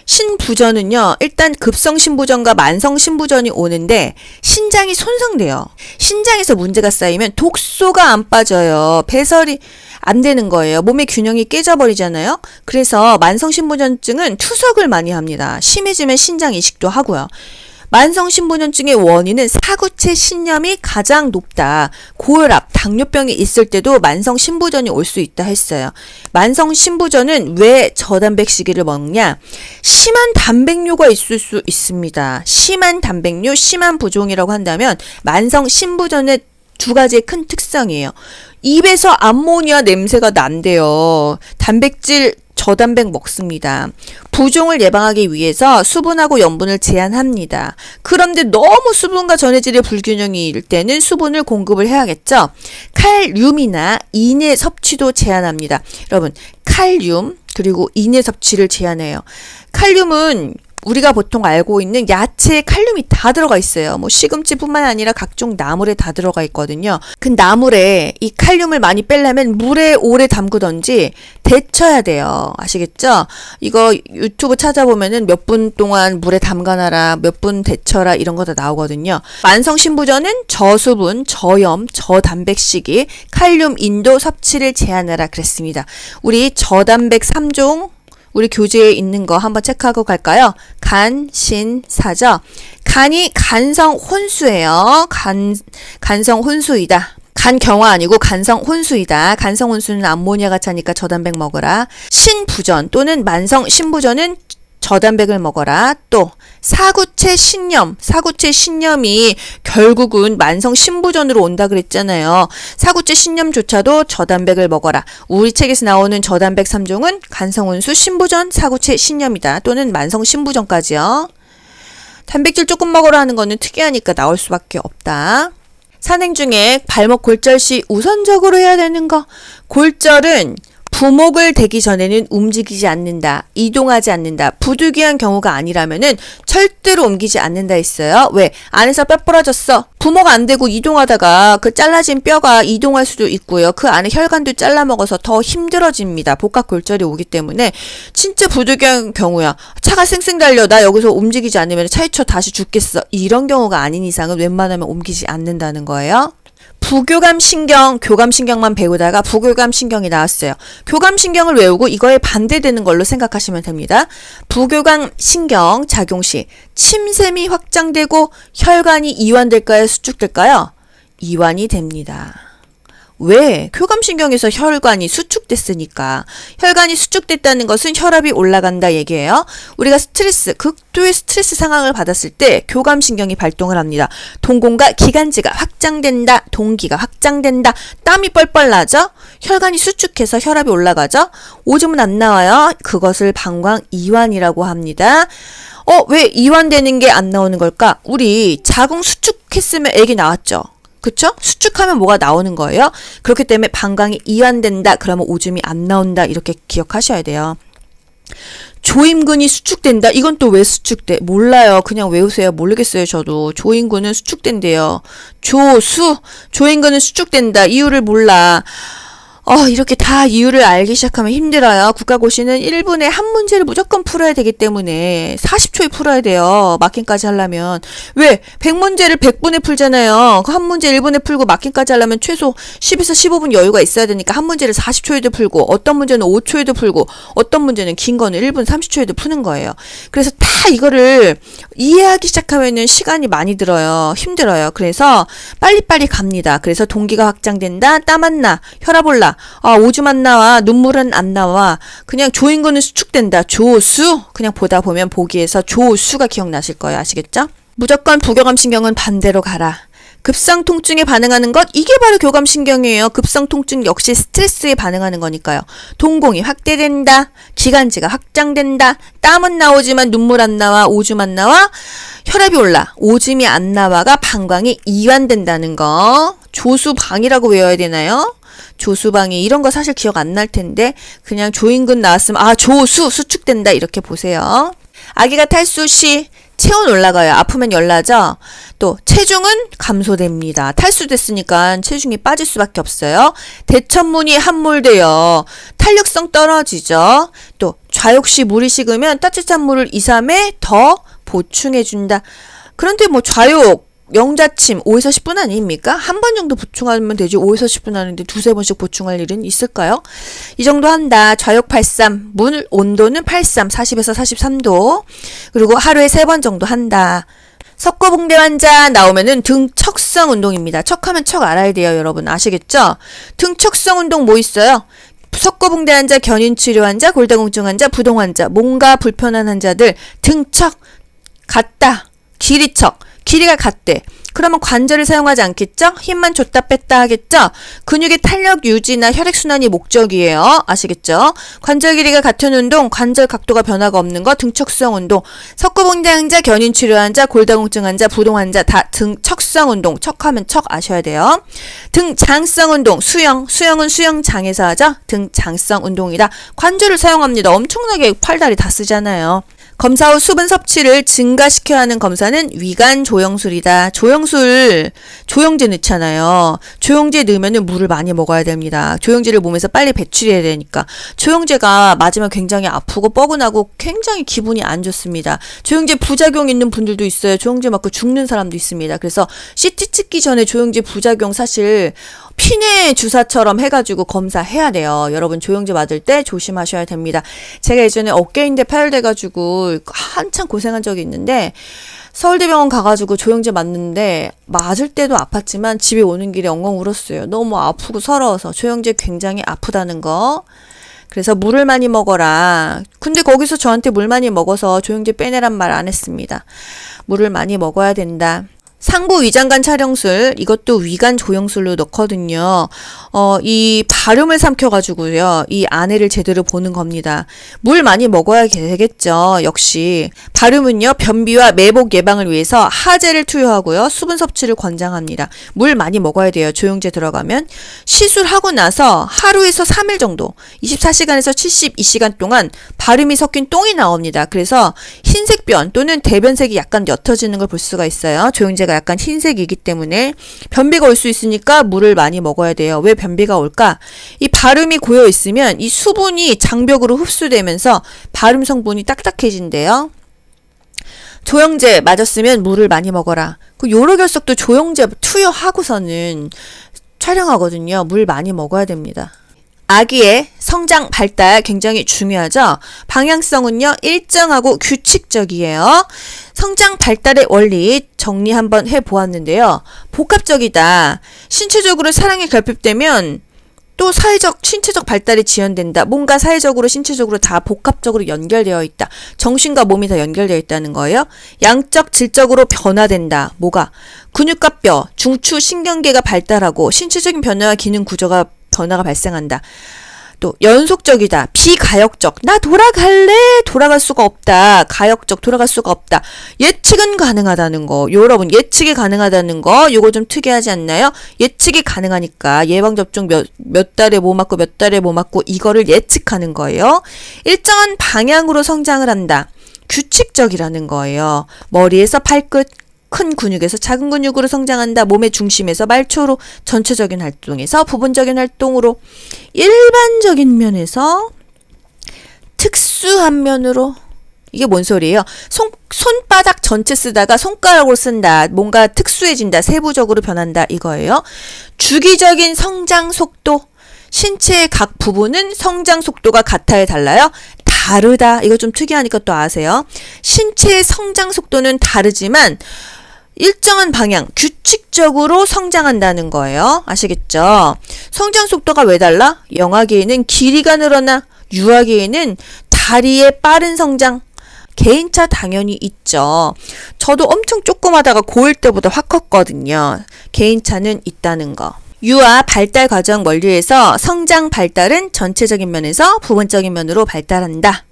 Speaker 2: 신부전은요. 일단 급성신부전과 만성신부전이 오는데 신장이 손상돼요. 신장에서 문제가 쌓이면 독소가 안 빠져요. 배설이 안 되는 거예요. 몸의 균형이 깨져버리잖아요. 그래서 만성신부전증은 투석을 많이 합니다. 심해지면 신장 이식도 하고요. 만성신부전증의 원인은 사구체 신염이 가장 높다. 고혈압, 당뇨병이 있을 때도 만성신부전이 올 수 있다 했어요. 만성신부전은 왜 저단백 시기를 먹냐? 심한 단백뇨가 있을 수 있습니다. 심한 단백뇨, 심한 부종이라고 한다면 만성신부전의 두 가지의 큰 특성이에요. 입에서 암모니아 냄새가 난대요. 단백질 저단백 먹습니다. 부종을 예방하기 위해서 수분하고 염분을 제한합니다. 그런데 너무 수분과 전해질의 불균형일 때는 수분을 공급을 해야겠죠. 칼륨이나 인의 섭취도 제한합니다. 여러분, 칼륨 그리고 인의 섭취를 제한해요. 칼륨은 우리가 보통 알고 있는 야채에 칼륨이 다 들어가 있어요. 뭐 시금치뿐만 아니라 각종 나물에 다 들어가 있거든요. 그 나물에 이 칼륨을 많이 빼려면 물에 오래 담그던지 데쳐야 돼요. 아시겠죠? 이거 유튜브 찾아보면은 몇 분 동안 물에 담가놔라, 몇 분 데쳐라 이런 거 다 나오거든요. 만성신부전은 저수분, 저염, 저단백 시기, 칼륨 인도 섭취를 제한하라 그랬습니다. 우리 저단백 3종 우리 교재에 있는 거 한번 체크하고 갈까요? 간, 신, 사죠. 간이 간성 혼수예요. 간성 혼수이다. 간경화 아니고 간성 혼수이다. 간성 혼수는 암모니아가 차니까 저단백 먹어라. 신부전 또는 만성 신부전은 저단백을 먹어라. 또 사구체 신염, 사구체 신염이 결국은 만성 신부전으로 온다 그랬잖아요. 사구체 신염조차도 저단백을 먹어라. 우리 책에서 나오는 저단백 3종은 간성혼수, 신부전, 사구체 신염이다. 또는 만성 신부전까지요. 단백질 조금 먹어라 하는 거는 특이하니까 나올 수밖에 없다. 산행 중에 발목 골절 시 우선적으로 해야 되는 거. 골절은 부목을 대기 전에는 움직이지 않는다. 이동하지 않는다. 부득이한 경우가 아니라면은 절대로 옮기지 않는다 했어요. 왜? 안에서 뼈 부러졌어. 부목 안 되고 이동하다가 그 잘라진 뼈가 이동할 수도 있고요. 그 안에 혈관도 잘라 먹어서 더 힘들어집니다. 복합골절이 오기 때문에 진짜 부득이한 경우야. 차가 쌩쌩 달려. 나 여기서 움직이지 않으면 차이쳐 다시 죽겠어. 이런 경우가 아닌 이상은 웬만하면 옮기지 않는다는 거예요. 부교감신경, 교감신경만 배우다가 부교감신경이 나왔어요. 교감신경을 외우고 이거에 반대되는 걸로 생각하시면 됩니다. 부교감신경 작용 시 침샘이 확장되고 혈관이 이완될까요? 수축될까요? 이완이 됩니다. 왜? 교감신경에서 혈관이 수축됐으니까. 혈관이 수축됐다는 것은 혈압이 올라간다 얘기예요. 우리가 극도의 스트레스 상황을 받았을 때 교감신경이 발동을 합니다. 동공과 기관지가 확장된다. 동기가 확장된다. 땀이 뻘뻘 나죠? 혈관이 수축해서 혈압이 올라가죠? 오줌은 안 나와요. 그것을 방광이완이라고 합니다. 왜 이완되는 게 안 나오는 걸까? 우리 자궁 수축했으면 애기 나왔죠? 그쵸? 수축하면 뭐가 나오는 거예요? 그렇기 때문에 방광이 이완된다. 그러면 오줌이 안 나온다. 이렇게 기억하셔야 돼요. 조임근이 수축된다. 이건 또 왜 수축돼? 몰라요. 그냥 외우세요. 모르겠어요. 저도. 조임근은 수축된대요. 조임근은 수축된다. 이유를 몰라. 이렇게 다 이유를 알기 시작하면 힘들어요. 국가고시는 1분에 한 문제를 무조건 풀어야 되기 때문에 40초에 풀어야 돼요. 마킹까지 하려면. 왜? 100문제를 100분에 풀잖아요. 그 한 문제 1분에 풀고 마킹까지 하려면 최소 10에서 15분 여유가 있어야 되니까 한 문제를 40초에도 풀고 어떤 문제는 5초에도 풀고 어떤 문제는 긴 거는 1분 30초에도 푸는 거예요. 그래서 다 이거를 이해하기 시작하면은 시간이 많이 들어요. 힘들어요. 그래서 빨리빨리 갑니다. 그래서 동기가 확장된다. 땀 안 나. 혈압 올라. 오줌 안 나와. 눈물은 안 나와. 그냥 조임근은 수축된다. 조수. 그냥 보다 보면 보기에서 조수가 기억나실 거예요. 아시겠죠? 무조건 부교감신경은 반대로 가라. 급성 통증에 반응하는 것, 이게 바로 교감신경이에요. 급성 통증 역시 스트레스에 반응하는 거니까요. 동공이 확대된다. 기관지가 확장된다. 땀은 나오지만 눈물 안 나와. 오줌 안 나와. 혈압이 올라. 오줌이 안 나와가 방광이 이완된다는 거. 조수방이라고 외워야 되나요? 조수방이 이런 거 사실 기억 안 날 텐데 그냥 조임근 나왔으면 조수 수축된다 이렇게 보세요. 아기가 탈수 시 체온 올라가요. 아프면 열나죠? 또 체중은 감소됩니다. 탈수됐으니까 체중이 빠질 수밖에 없어요. 대천문이 함몰돼요. 탄력성 떨어지죠. 또 좌욕 시 물이 식으면 따뜻한 물을 2, 3회 더 보충해준다. 그런데 뭐 좌욕 영자침 5에서 10분 아닙니까? 한 번 정도 보충하면 되지 5에서 10분 하는데 두세 번씩 보충할 일은 있을까요? 이 정도 한다. 좌욕 83, 물 온도는 83, 40에서 43도. 그리고 하루에 3번 정도 한다. 석고붕대 환자 나오면은 등척성 운동입니다. 척하면 척 알아야 돼요, 여러분. 아시겠죠? 등척성 운동 뭐 있어요? 석고붕대 환자, 견인치료 환자, 골다공증 환자, 부동 환자, 뭔가 불편한 환자들 등척, 같다, 길이척. 길이가 같대. 그러면 관절을 사용하지 않겠죠? 힘만 줬다 뺐다 하겠죠? 근육의 탄력 유지나 혈액순환이 목적이에요. 아시겠죠? 관절 길이가 같은 운동, 관절 각도가 변화가 없는 거, 등척성 운동. 석고붕대 환자, 견인치료 환자, 골다공증 환자, 부동 환자 다 등척성 운동. 척하면 척 아셔야 돼요. 등장성 운동, 수영은 수영장에서 하죠? 등장성 운동이다. 관절을 사용합니다. 엄청나게 팔다리 다 쓰잖아요. 검사 후 수분 섭취를 증가시켜야 하는 검사는 위관 조영술이다. 조영제 넣잖아요. 조영제 넣으면 물을 많이 먹어야 됩니다. 조영제를 몸에서 빨리 배출해야 되니까. 조영제가 맞으면 굉장히 아프고 뻐근하고 굉장히 기분이 안 좋습니다. 조영제 부작용 있는 분들도 있어요. 조영제 맞고 죽는 사람도 있습니다. 그래서 CT 찍기 전에 조영제 부작용 사실 피내 주사처럼 해가지고 검사해야 돼요. 여러분 조영제 맞을 때 조심하셔야 됩니다. 제가 예전에 어깨인대 파열돼가지고 한참 고생한 적이 있는데 서울대병원 가가지고 조영제 맞는데 맞을 때도 아팠지만 집에 오는 길에 엉엉 울었어요. 너무 아프고 서러워서. 조영제 굉장히 아프다는 거. 그래서 물을 많이 먹어라. 근데 거기서 저한테 물 많이 먹어서 조영제 빼내란 말 안 했습니다. 물을 많이 먹어야 된다. 상부 위장관 촬영술, 이것도 위관 조영술로 넣거든요. 이 발음을 삼켜가지고요. 이 아내를 제대로 보는 겁니다. 물 많이 먹어야 되겠죠. 역시. 발음은요, 변비와 매복 예방을 위해서 하재를 투여하고요. 수분 섭취를 권장합니다. 물 많이 먹어야 돼요. 조영제 들어가면. 시술하고 나서 하루에서 3일 정도, 24시간에서 72시간 동안 발음이 섞인 똥이 나옵니다. 그래서 흰색변 또는 대변색이 약간 옅어지는 걸 볼 수가 있어요. 조영제가 약간 흰색이기 때문에 변비가 올 수 있으니까 물을 많이 먹어야 돼요. 왜 변비가 올까? 이 발음이 고여 있으면 이 수분이 장벽으로 흡수되면서 발음 성분이 딱딱해진대요. 조영제 맞았으면 물을 많이 먹어라. 그 요로결석도 조영제 투여하고서는 촬영하거든요. 물 많이 먹어야 됩니다. 아기의 성장 발달 굉장히 중요하죠. 방향성은요, 일정하고 규칙적이에요. 성장 발달의 원리 정리 한번 해보았는데요. 복합적이다. 신체적으로 사랑이 결핍되면 또 사회적, 신체적 발달이 지연된다. 뭔가 사회적으로, 신체적으로 다 복합적으로 연결되어 있다. 정신과 몸이 다 연결되어 있다는 거예요. 양적, 질적으로 변화된다. 뭐가? 근육과 뼈, 중추, 신경계가 발달하고 신체적인 변화와 기능 구조가 변화가 발생한다. 또 연속적이다. 비가역적. 나 돌아갈래? 돌아갈 수가 없다. 가역적. 돌아갈 수가 없다. 예측은 가능하다는 거. 여러분 예측이 가능하다는 거 요거 좀 특이하지 않나요? 예측이 가능하니까 예방접종 몇 달에 뭐 맞고 몇 달에 뭐 맞고 이거를 예측하는 거예요. 일정한 방향으로 성장을 한다. 규칙적이라는 거예요. 머리에서 발끝 큰 근육에서 작은 근육으로 성장한다. 몸의 중심에서 말초로 전체적인 활동에서 부분적인 활동으로 일반적인 면에서 특수한 면으로 이게 뭔 소리예요? 손바닥 전체 쓰다가 손가락으로 쓴다. 뭔가 특수해진다. 세부적으로 변한다. 이거예요. 주기적인 성장 속도. 신체의 각 부분은 성장 속도가 같아야 달라요? 다르다. 이거 좀 특이하니까 또 아세요. 신체의 성장 속도는 다르지만 일정한 방향, 규칙적으로 성장한다는 거예요. 아시겠죠? 성장 속도가 왜 달라? 영아기에는 길이가 늘어나, 유아기에는 다리의 빠른 성장, 개인차 당연히 있죠. 저도 엄청 조그마다가 고1 때보다 확 컸거든요. 개인차는 있다는 거. 유아 발달 과정 원리에서 성장 발달은 전체적인 면에서 부분적인 면으로 발달한다.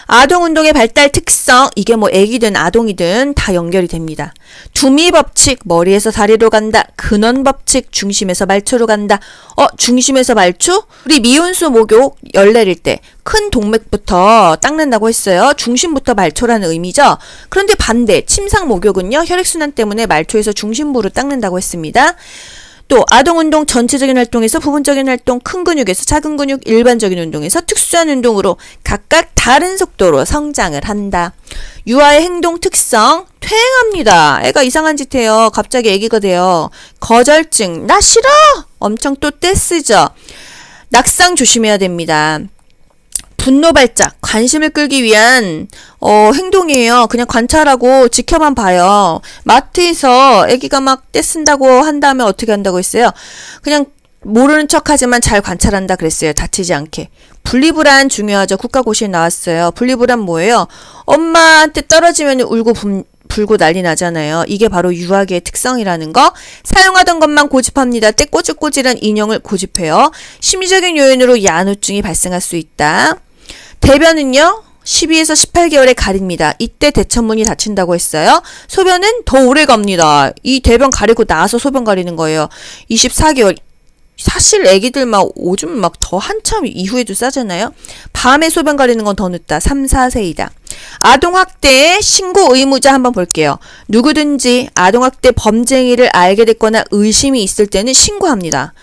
Speaker 2: 아동 운동의 발달 특성, 이게 뭐 애기든 아동이든 다 연결이 됩니다. 두미 법칙, 머리에서 다리로 간다. 근원 법칙, 중심에서 말초로 간다. 중심에서 말초? 우리 미운수 목욕 열 내릴 때 큰 동맥부터 닦는다고 했어요. 중심부터 말초라는 의미죠. 그런데 반대, 침상 목욕은요, 혈액순환 때문에 말초에서 중심부로 닦는다고 했습니다. 또 아동운동 전체적인 활동에서 부분적인 활동, 큰 근육에서 작은 근육, 일반적인 운동에서 특수한 운동으로 각각 다른 속도로 성장을 한다. 유아의 행동 특성, 퇴행합니다. 애가 이상한 짓 해요. 갑자기 애기가 돼요. 거절증, 나 싫어! 엄청 또 떼쓰죠. 낙상 조심해야 됩니다. 분노 발작, 관심을 끌기 위한 행동이에요. 그냥 관찰하고 지켜만 봐요. 마트에서 아기가 막 떼쓴다고 한다면 어떻게 한다고 했어요? 그냥 모르는 척하지만 잘 관찰한다 그랬어요. 다치지 않게. 분리불안 중요하죠. 국가고시에 나왔어요. 분리불안 뭐예요? 엄마한테 떨어지면 울고 불고 난리 나잖아요. 이게 바로 유아기의 특성이라는 거. 사용하던 것만 고집합니다. 때 꼬질꼬질한 인형을 고집해요. 심리적인 요인으로 야누증이 발생할 수 있다. 대변은요, 12에서 18개월에 가립니다. 이때 대천문이 닫힌다고 했어요. 소변은 더 오래 갑니다. 이 대변 가리고 나서 소변 가리는 거예요. 24개월. 사실 애기들 막 오줌 막 더 한참 이후에도 싸잖아요. 밤에 소변 가리는 건 더 늦다. 3, 4세이다. 아동학대 신고 의무자 한번 볼게요. 누구든지 아동학대 범죄행위를 알게 됐거나 의심이 있을 때는 신고합니다.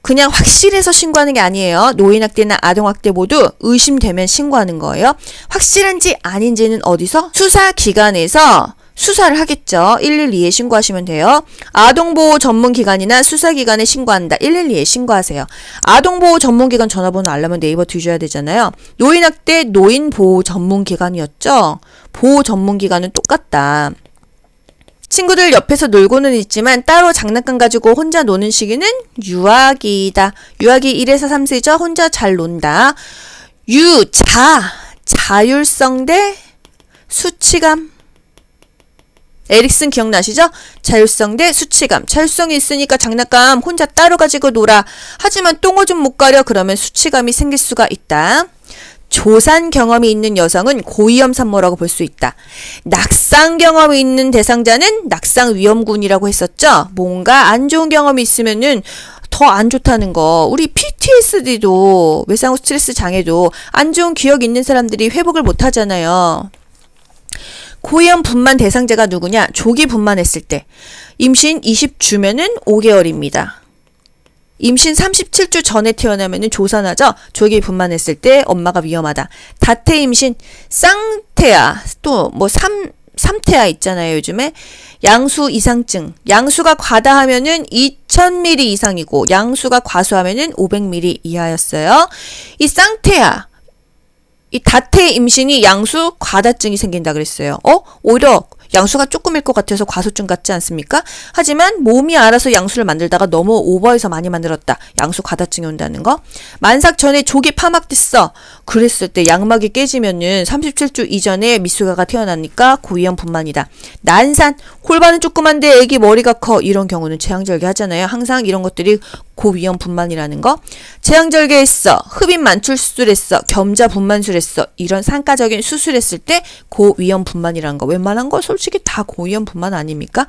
Speaker 2: 그냥 확실해서 신고하는 게 아니에요. 노인학대나 아동학대 모두 의심되면 신고하는 거예요. 확실한지 아닌지는 어디서? 수사기관에서 수사를 하겠죠. 112에 신고하시면 돼요. 아동보호 전문기관이나 수사기관에 신고한다. 112에 신고하세요. 아동보호 전문기관 전화번호 알려면 네이버 뒤져야 되잖아요. 노인학대 노인보호 전문기관이었죠. 보호 전문기관은 똑같다. 친구들 옆에서 놀고는 있지만 따로 장난감 가지고 혼자 노는 시기는 유아기이다. 유아기 1에서 3세죠. 혼자 잘 논다. 자율성 대 수치감. 에릭슨 기억나시죠? 자율성 대 수치감. 자율성이 있으니까 장난감 혼자 따로 가지고 놀아. 하지만 똥오줌 못 가려. 그러면 수치감이 생길 수가 있다. 조산 경험이 있는 여성은 고위험 산모라고 볼 수 있다. 낙상 경험이 있는 대상자는 낙상 위험군이라고 했었죠. 뭔가 안 좋은 경험이 있으면은 더 안 좋다는 거. 우리 PTSD도 외상후 스트레스 장애도 안 좋은 기억이 있는 사람들이 회복을 못 하잖아요. 고위험 분만 대상자가 누구냐? 조기 분만했을 때. 임신 20주면은 5개월입니다. 임신 37주 전에 태어나면은 조산하죠? 조기 분만했을 때 엄마가 위험하다. 다태 임신, 쌍태아, 또 뭐 3태아 있잖아요, 요즘에. 양수 이상증. 양수가 과다하면은 2000ml 이상이고, 양수가 과수하면은 500ml 이하였어요. 이 쌍태아, 이 다태 임신이 양수 과다증이 생긴다 그랬어요. 오히려 양수가 조금일 것 같아서 과소증 같지 않습니까? 하지만 몸이 알아서 양수를 만들다가 너무 오버해서 많이 만들었다. 양수 과다증이 온다는 거. 만삭 전에 족이 파막됐어. 그랬을 때 양막이 깨지면은 37주 이전에 미숙아가 태어나니까 고위험 분만이다. 난산, 골반은 조그만데 애기 머리가 커. 이런 경우는 재앙절개 하잖아요. 항상 이런 것들이 고위험 분만이라는 거. 재앙절개했어. 흡입 만출 수술했어. 겸자 분만술했어. 이런 상가적인 수술했을 때 고위험 분만이라는 거. 웬만한 거 솔직히 다 고위험 분만 아닙니까?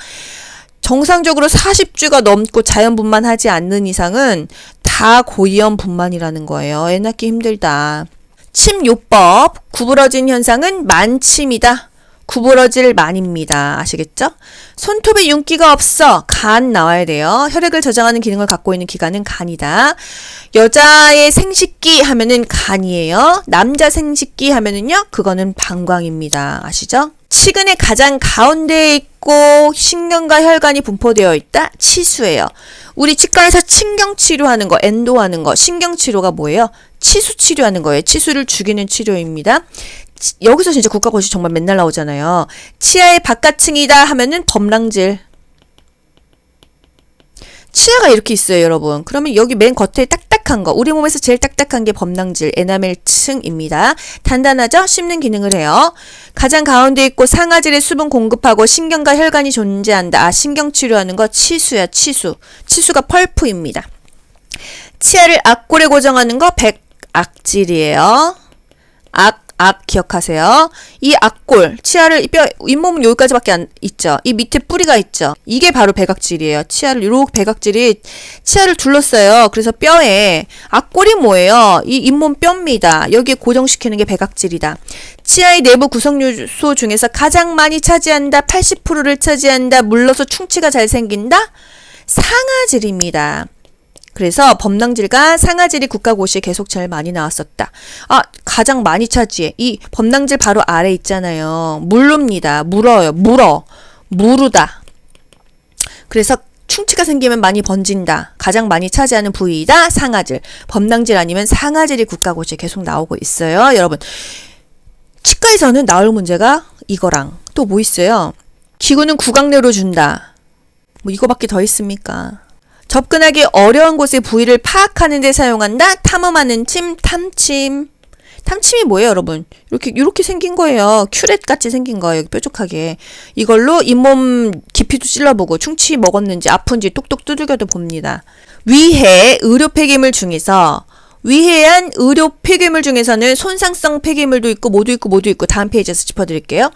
Speaker 2: 정상적으로 40주가 넘고 자연 분만하지 않는 이상은 다 고위험 분만이라는 거예요. 애 낳기 힘들다. 침요법. 구부러진 현상은 만침이다. 구부러질 만입니다. 아시겠죠? 손톱에 윤기가 없어. 간 나와야 돼요. 혈액을 저장하는 기능을 갖고 있는 기관은 간이다. 여자의 생식기 하면은 간이에요. 남자 생식기 하면은요, 그거는 방광입니다. 아시죠? 치근의 가장 가운데에 있고 신경과 혈관이 분포되어 있다. 치수예요. 우리 치과에서 신경 치료하는 거, 엔도하는 거, 신경 치료가 뭐예요? 치수 치료하는 거예요. 치수를 죽이는 치료입니다. 여기서 진짜 국가고시 정말 맨날 나오잖아요. 치아의 바깥층이다 하면은 범랑질. 치아가 이렇게 있어요, 여러분. 그러면 여기 맨 겉에 딱딱한 거, 우리 몸에서 제일 딱딱한 게 범랑질, 에나멜층입니다. 단단하죠? 씹는 기능을 해요. 가장 가운데 있고 상아질의 수분 공급하고 신경과 혈관이 존재한다. 아, 신경 치료하는 거 치수야, 치수. 치수가 펄프입니다. 치아를 악골에 고정하는 거 백악질이에요. 악 기억하세요. 이 악골, 치아를 잇몸은 여기까지밖에 안 있죠. 이 밑에 뿌리가 있죠. 이게 바로 백악질이에요. 치아를 이렇게 백악질이 치아를 둘러싸요. 그래서 뼈에 악골이 뭐예요? 이 잇몸 뼈입니다. 여기에 고정시키는 게 백악질이다. 치아의 내부 구성 요소 중에서 가장 많이 차지한다. 80%를 차지한다. 물러서 충치가 잘 생긴다. 상아질입니다. 그래서 범랑질과 상아질이 국가고시에 계속 제일 많이 나왔었다. 아, 가장 많이 차지해. 이 범랑질 바로 아래 있잖아요. 물릅니다. 물어요. 무르다. 그래서 충치가 생기면 많이 번진다. 가장 많이 차지하는 부위이다. 상아질. 범랑질 아니면 상아질이 국가고시에 계속 나오고 있어요. 여러분, 치과에서는 나올 문제가 이거랑 또 뭐 있어요? 기구는 구강내로 준다. 뭐 이거밖에 더 있습니까? 접근하기 어려운 곳의 부위를 파악하는 데 사용한다. 탐험하는 침, 탐침. 탐침이 뭐예요, 여러분? 이렇게 생긴 거예요. 큐렛 같이 생긴 거예요. 뾰족하게. 이걸로 잇몸 깊이도 찔러보고 충치 먹었는지 아픈지 똑똑 두들겨도 봅니다. 위해 의료 폐기물 중에서 위해한 의료 폐기물 중에서는 손상성 폐기물도 있고 모두 있고 다음 페이지에서 짚어드릴게요.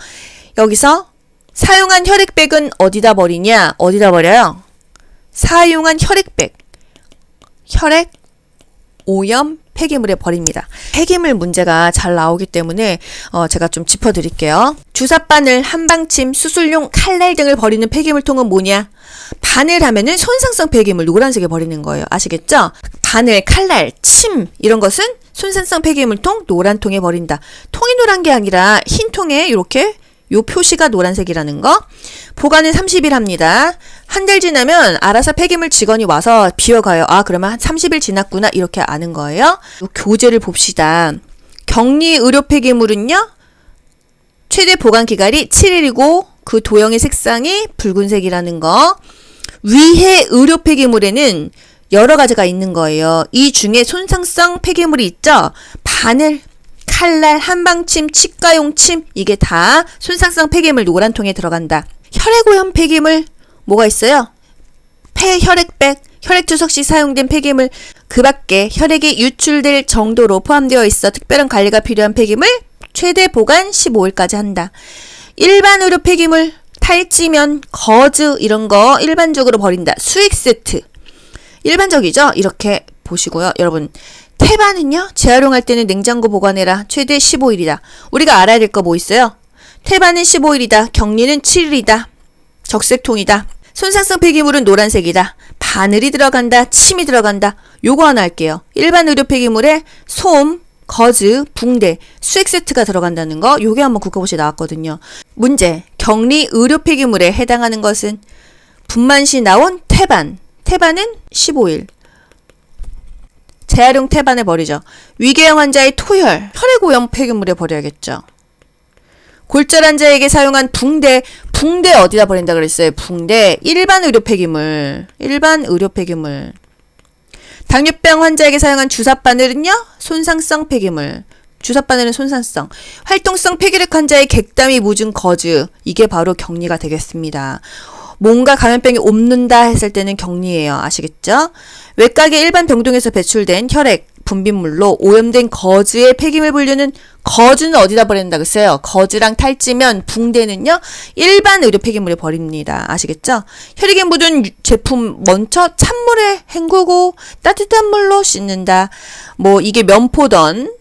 Speaker 2: 여기서 사용한 혈액백은 어디다 버리냐? 어디다 버려요? 사용한 혈액백, 혈액 오염 폐기물에 버립니다. 폐기물 문제가 잘 나오기 때문에 제가 좀 짚어드릴게요. 주사바늘, 한방침, 수술용 칼날 등을 버리는 폐기물통은 뭐냐? 바늘 하면은 손상성 폐기물 노란색에 버리는 거예요. 아시겠죠? 바늘, 칼날, 침 이런 것은 손상성 폐기물통 노란 통에 버린다. 통이 노란 게 아니라 흰 통에 이렇게 요 표시가 노란색이라는 거. 보관은 30일 합니다. 한 달 지나면 알아서 폐기물 직원이 와서 비워가요. 아, 그러면 한 30일 지났구나 이렇게 아는 거예요. 교재를 봅시다. 격리 의료 폐기물은요. 최대 보관 기간이 7일이고 그 도형의 색상이 붉은색이라는 거. 위해 의료 폐기물에는 여러 가지가 있는 거예요. 이 중에 손상성 폐기물이 있죠. 바늘, 칼날, 한방침, 치과용 침 이게 다 손상성 폐기물 노란통에 들어간다. 혈액오염 폐기물 뭐가 있어요? 폐혈액백, 혈액투석 시 사용된 폐기물 그 밖에 혈액이 유출될 정도로 포함되어 있어 특별한 관리가 필요한 폐기물 최대 보관 15일까지 한다. 일반 의료 폐기물 탈지면, 거즈 이런 거 일반적으로 버린다. 수액 세트 일반적이죠? 이렇게 보시고요. 여러분 태반은요. 재활용할 때는 냉장고 보관해라. 최대 15일이다. 우리가 알아야 될 거 뭐 있어요? 태반은 15일이다. 격리는 7일이다. 적색통이다. 손상성 폐기물은 노란색이다. 바늘이 들어간다. 침이 들어간다. 요거 하나 할게요. 일반 의료 폐기물에 솜, 거즈, 붕대, 수액 세트가 들어간다는 거. 요게 한번 국가고시에 나왔거든요. 문제. 격리 의료 폐기물에 해당하는 것은 분만 시 나온 태반. 태반은 15일. 재활용 태반에 버리죠. 위궤양 환자의 토혈, 혈액오염 폐기물에 버려야겠죠. 골절 환자에게 사용한 붕대 붕대 어디다 버린다 그랬어요? 붕대. 일반 의료 폐기물. 일반 의료 폐기물. 당뇨병 환자에게 사용한 주사 바늘은요? 손상성 폐기물. 주사 바늘은 손상성. 활동성 폐기력 환자의 객담이 묻은 거즈. 이게 바로 격리가 되겠습니다. 뭔가 감염병이 옮는다 했을 때는 격리예요. 아시겠죠? 외곽의 일반 병동에서 배출된 혈액, 분비물로 오염된 거즈의 폐기물 분류는 거즈는 어디다 버린다 그랬어요? 거즈랑 탈지면 붕대는요? 일반 의료 폐기물에 버립니다. 아시겠죠? 혈액에 묻은 제품 먼저 찬물에 헹구고 따뜻한 물로 씻는다. 뭐 이게 면포던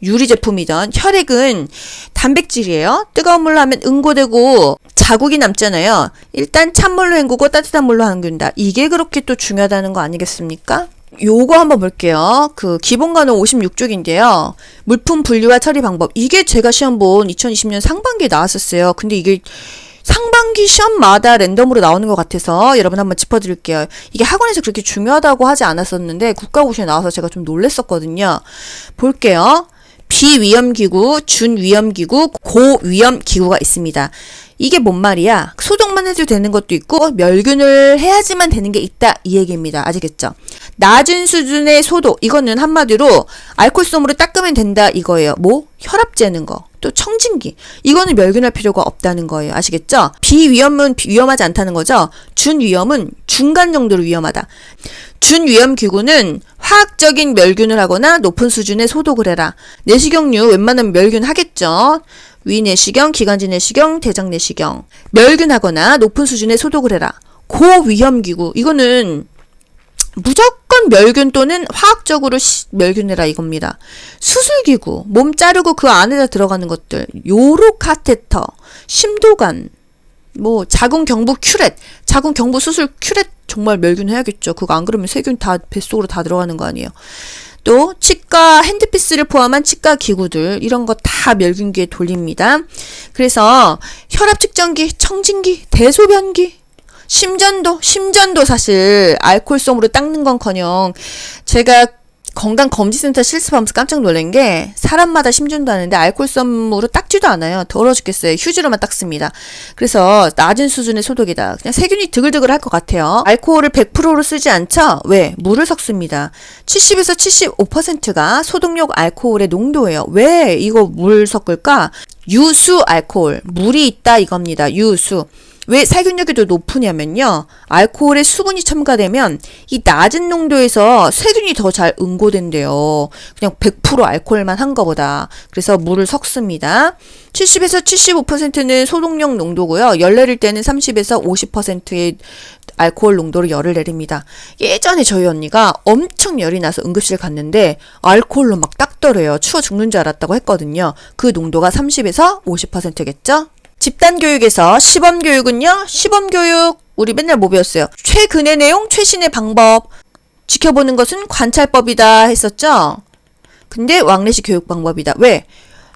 Speaker 2: 유리 제품이던 혈액은 단백질이에요. 뜨거운 물로 하면 응고되고 자국이 남잖아요. 일단 찬물로 헹구고 따뜻한 물로 헹군다. 이게 그렇게 또 중요하다는 거 아니겠습니까? 요거 한번 볼게요. 그 기본관은 56쪽인데요. 물품 분류와 처리 방법. 이게 제가 시험 본 2020년 상반기에 나왔었어요. 근데 이게 상반기 시험마다 랜덤으로 나오는 것 같아서 여러분 한번 짚어드릴게요. 이게 학원에서 그렇게 중요하다고 하지 않았었는데 국가고시에 나와서 제가 좀 놀랬었거든요. 볼게요. 비위험기구, 준위험기구, 고위험기구가 있습니다. 이게 뭔 말이야? 소독만 해도 되는 것도 있고 멸균을 해야지만 되는 게 있다 이 얘기입니다. 아시겠죠? 낮은 수준의 소독, 이거는 한마디로 알코올솜으로 닦으면 된다 이거예요. 뭐? 혈압 재는 거. 또 청진기. 이거는 멸균할 필요가 없다는 거예요. 아시겠죠? 비위험은 위험하지 않다는 거죠. 준위험은 중간 정도로 위험하다. 준위험기구는 화학적인 멸균을 하거나 높은 수준의 소독을 해라. 내시경류 웬만하면 멸균 하겠죠. 위내시경, 기관지 내시경, 대장 내시경. 멸균하거나 높은 수준의 소독을 해라. 고위험기구. 이거는 무조건 멸균 또는 화학적으로 멸균해라 이겁니다. 수술기구. 몸 자르고 그 안에다 들어가는 것들. 요로 카테터. 심도관. 뭐 자궁경부 큐렛. 자궁경부 수술 큐렛 정말 멸균해야겠죠. 그거 안 그러면 세균 다 뱃속으로 다 들어가는 거 아니에요. 또 치과 핸드피스를 포함한 치과 기구들 이런 거 다 멸균기에 돌립니다. 그래서 혈압 측정기, 청진기, 대소변기, 심전도 사실 알코올솜으로 닦는 건커녕 제가 건강검진센터 실습하면서 깜짝 놀란 게 사람마다 심전도 하는데 알코올솜으로 닦지도 않아요. 더러워 죽겠어요. 휴지로만 닦습니다. 그래서 낮은 수준의 소독이다. 그냥 세균이 드글드글 할 것 같아요. 알코올을 100%로 쓰지 않죠? 왜? 물을 섞습니다. 70에서 75%가 소독용 알코올의 농도예요. 왜 이거 물 섞을까? 유수 알코올, 물이 있다 이겁니다. 유수. 왜 살균력이 더 높으냐면요. 알코올에 수분이 첨가되면 이 낮은 농도에서 세균이 더 잘 응고된대요. 그냥 100% 알코올만 한 거보다. 그래서 물을 섞습니다. 70에서 75%는 소독용 농도고요. 열 내릴 때는 30에서 50%의 알코올 농도로 열을 내립니다. 예전에 저희 언니가 엄청 열이 나서 응급실 갔는데 알코올로 막 닦더래요. 추워 죽는 줄 알았다고 했거든요. 그 농도가 30에서 50%겠죠? 집단교육에서 시범교육은요. 시범교육 우리 맨날 뭐 배웠어요? 최근의 내용, 최신의 방법. 지켜보는 것은 관찰법이다 했었죠? 근데 왕래식 교육 방법이다. 왜?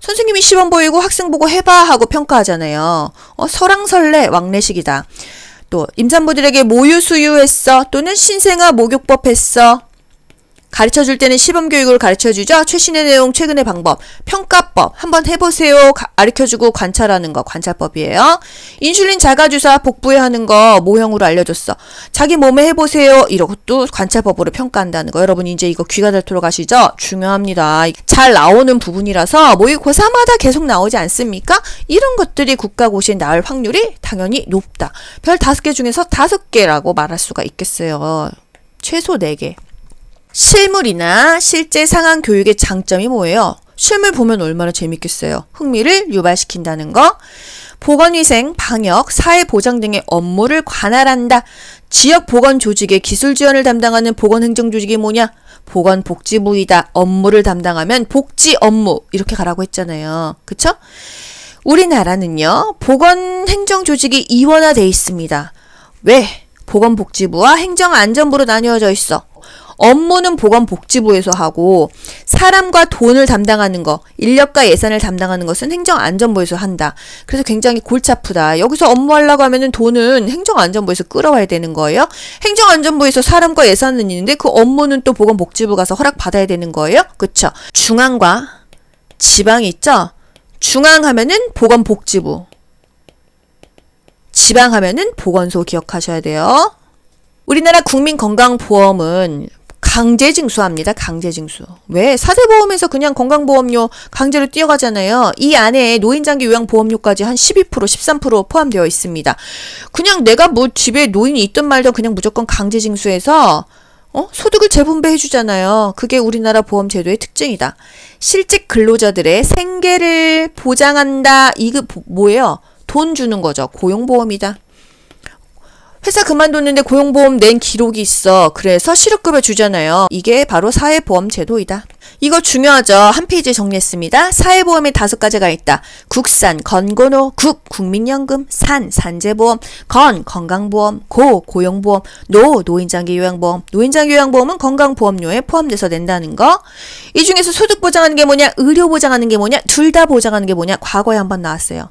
Speaker 2: 선생님이 시범 보이고 학생 보고 해봐 하고 평가하잖아요. 설왕설래 왕래식이다. 또 임산부들에게 모유 수유했어 또는 신생아 목욕법 했어. 가르쳐줄 때는 시범교육을 가르쳐주죠. 최신의 내용, 최근의 방법, 평가법 한번 해보세요. 가르쳐주고 관찰하는 거 관찰법이에요. 인슐린 자가주사 복부에 하는 거 모형으로 알려줬어. 자기 몸에 해보세요. 이것도 관찰법으로 평가한다는 거. 여러분 이제 이거 귀가 닳도록 하시죠? 중요합니다. 잘 나오는 부분이라서 모의고사마다 계속 나오지 않습니까? 이런 것들이 국가고시에 나올 확률이 당연히 높다. 별 5개 중에서 5개라고 말할 수가 있겠어요. 최소 4개. 실물이나 실제 상황 교육의 장점이 뭐예요? 실물 보면 얼마나 재밌겠어요. 흥미를 유발시킨다는 거. 보건위생, 방역, 사회보장 등의 업무를 관할한다. 지역보건조직의 기술 지원을 담당하는 보건행정조직이 뭐냐? 보건복지부이다. 업무를 담당하면 복지 업무 이렇게 가라고 했잖아요. 그쵸? 우리나라는요. 보건행정조직이 이원화되어 있습니다. 왜? 보건복지부와 행정안전부로 나뉘어져 있어. 업무는 보건복지부에서 하고 사람과 돈을 담당하는 거, 인력과 예산을 담당하는 것은 행정안전부에서 한다. 그래서 굉장히 골치 아프다. 여기서 업무하려고 하면은 돈은 행정안전부에서 끌어와야 되는 거예요. 행정안전부에서 사람과 예산은 있는데 그 업무는 또 보건복지부 가서 허락받아야 되는 거예요. 그쵸? 중앙과 지방이 있죠? 중앙 하면은 보건복지부. 지방 하면은 보건소 기억하셔야 돼요. 우리나라 국민건강보험은 강제징수합니다. 강제징수. 왜? 사대보험에서 그냥 건강보험료 강제로 뛰어가잖아요. 이 안에 노인장기 요양보험료까지 한 12%, 13% 포함되어 있습니다. 그냥 내가 뭐 집에 노인이 있든 말든 그냥 무조건 강제징수해서 소득을 재분배해 주잖아요. 그게 우리나라 보험제도의 특징이다. 실직 근로자들의 생계를 보장한다. 이거 뭐예요? 돈 주는 거죠. 고용보험이다. 회사 그만뒀는데 고용보험 낸 기록이 있어. 그래서 실업급여 주잖아요. 이게 바로 사회보험제도이다. 이거 중요하죠. 한 페이지 정리했습니다. 사회보험에 5가지가 있다. 국산, 건고노, 국민연금, 산재보험, 건강보험, 고용보험, 노인장기 요양보험. 노인장기 요양보험은 건강보험료에 포함돼서 낸다는 거. 이 중에서 소득 보장하는 게 뭐냐, 의료 보장하는 게 뭐냐, 둘 다 보장하는 게 뭐냐, 과거에 한번 나왔어요.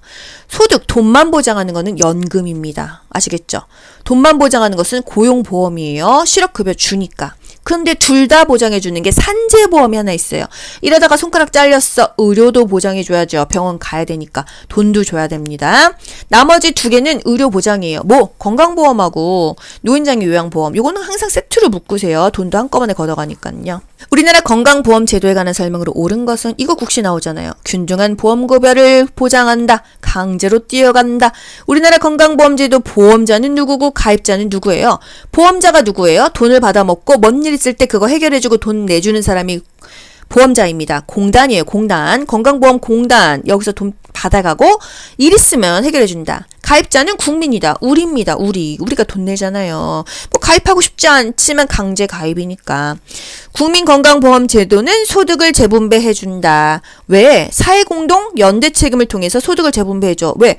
Speaker 2: 소득, 돈만 보장하는 거는 연금입니다. 아시겠죠? 돈만 보장하는 것은 고용보험이에요. 실업급여 주니까. 근데 둘 다 보장해주는 게 산재보험이 하나 있어요. 이러다가 손가락 잘렸어. 의료도 보장해줘야죠. 병원 가야 되니까. 돈도 줘야 됩니다. 나머지 2개는 의료 보장이에요. 건강보험하고 노인장기 요양보험. 요거는 항상 세트로 묶으세요. 돈도 한꺼번에 걷어가니까요. 우리나라 건강보험 제도에 관한 설명으로 옳은 것은 이거 국시 나오잖아요. 균등한 보험급여를 보장한다. 강제로 뛰어간다. 우리나라 건강보험제도 보험자는 누구고 가입자는 누구예요? 보험자가 누구예요? 돈을 받아먹고 뭔 일 있을 때 그거 해결해주고 돈 내주는 사람이 보험자입니다. 공단이에요. 공단. 건강보험공단. 여기서 돈 받아가고 일 있으면 해결해준다. 가입자는 국민이다. 우리입니다. 우리가 돈 내잖아요. 가입하고 싶지 않지만 강제 가입이니까. 국민건강보험제도는 소득을 재분배해준다. 왜? 사회공동 연대 책임을 통해서 소득을 재분배해줘. 왜?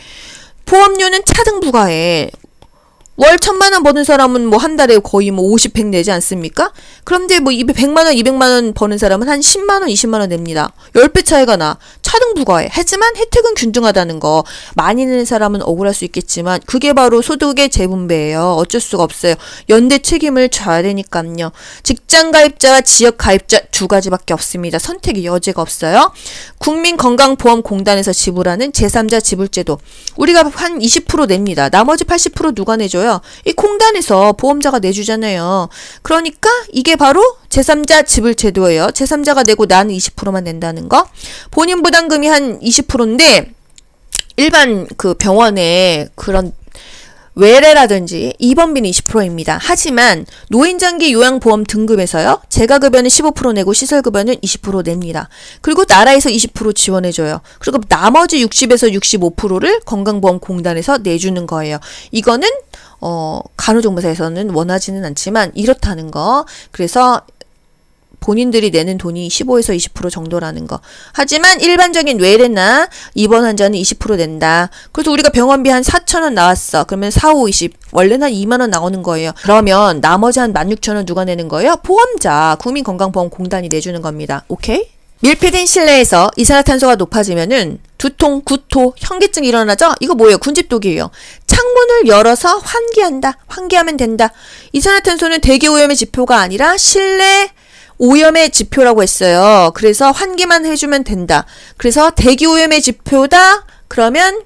Speaker 2: 보험료는 차등 부과해. 월 1,000만 원 버는 사람은 한 달에 거의 50, 100 내지 않습니까? 그런데 100만 원, 200만 원 버는 사람은 한 10만 원, 20만 원 냅니다. 10배 차이가 나. 차등 부과해. 하지만 혜택은 균등하다는 거. 많이 내는 사람은 억울할 수 있겠지만 그게 바로 소득의 재분배예요. 어쩔 수가 없어요. 연대 책임을 져야 되니까요. 직장 가입자와 지역 가입자 2가지밖에 없습니다. 선택의 여지가 없어요. 국민건강보험공단에서 지불하는 제3자 지불제도. 우리가 한 20% 냅니다. 나머지 80% 누가 내줘요? 이 공단에서 보험자가 내주잖아요. 그러니까 이게 바로 제3자 지불제도예요. 제3자가 내고 나는 20%만 낸다는 거. 본인 부담금이 한 20%인데 일반 그 병원에 그런 외래라든지 입원비는 20%입니다. 하지만 노인장기 요양보험 등급에서요. 재가급여는 15% 내고 시설급여는 20% 냅니다. 그리고 나라에서 20% 지원해줘요. 그리고 나머지 60에서 65%를 건강보험공단에서 내주는 거예요. 이거는 간호조무사에서는 원하지는 않지만 이렇다는 거. 그래서 본인들이 내는 돈이 15에서 20% 정도라는 거. 하지만 일반적인 외래나 입원 환자는 20% 낸다. 그래서 우리가 병원비 한 4,000원 나왔어. 그러면 4, 5, 20. 원래는 한 2만 원 나오는 거예요. 그러면 나머지 한 16,000원 누가 내는 거예요? 보험자, 국민건강보험공단이 내주는 겁니다. 오케이? 밀폐된 실내에서 이산화탄소가 높아지면은 두통, 구토, 현기증이 일어나죠? 이거 뭐예요? 군집독이에요. 창문을 열어서 환기한다. 환기하면 된다. 이산화탄소는 대기오염의 지표가 아니라 실내 오염의 지표라고 했어요. 그래서 환기만 해주면 된다. 그래서 대기오염의 지표다. 그러면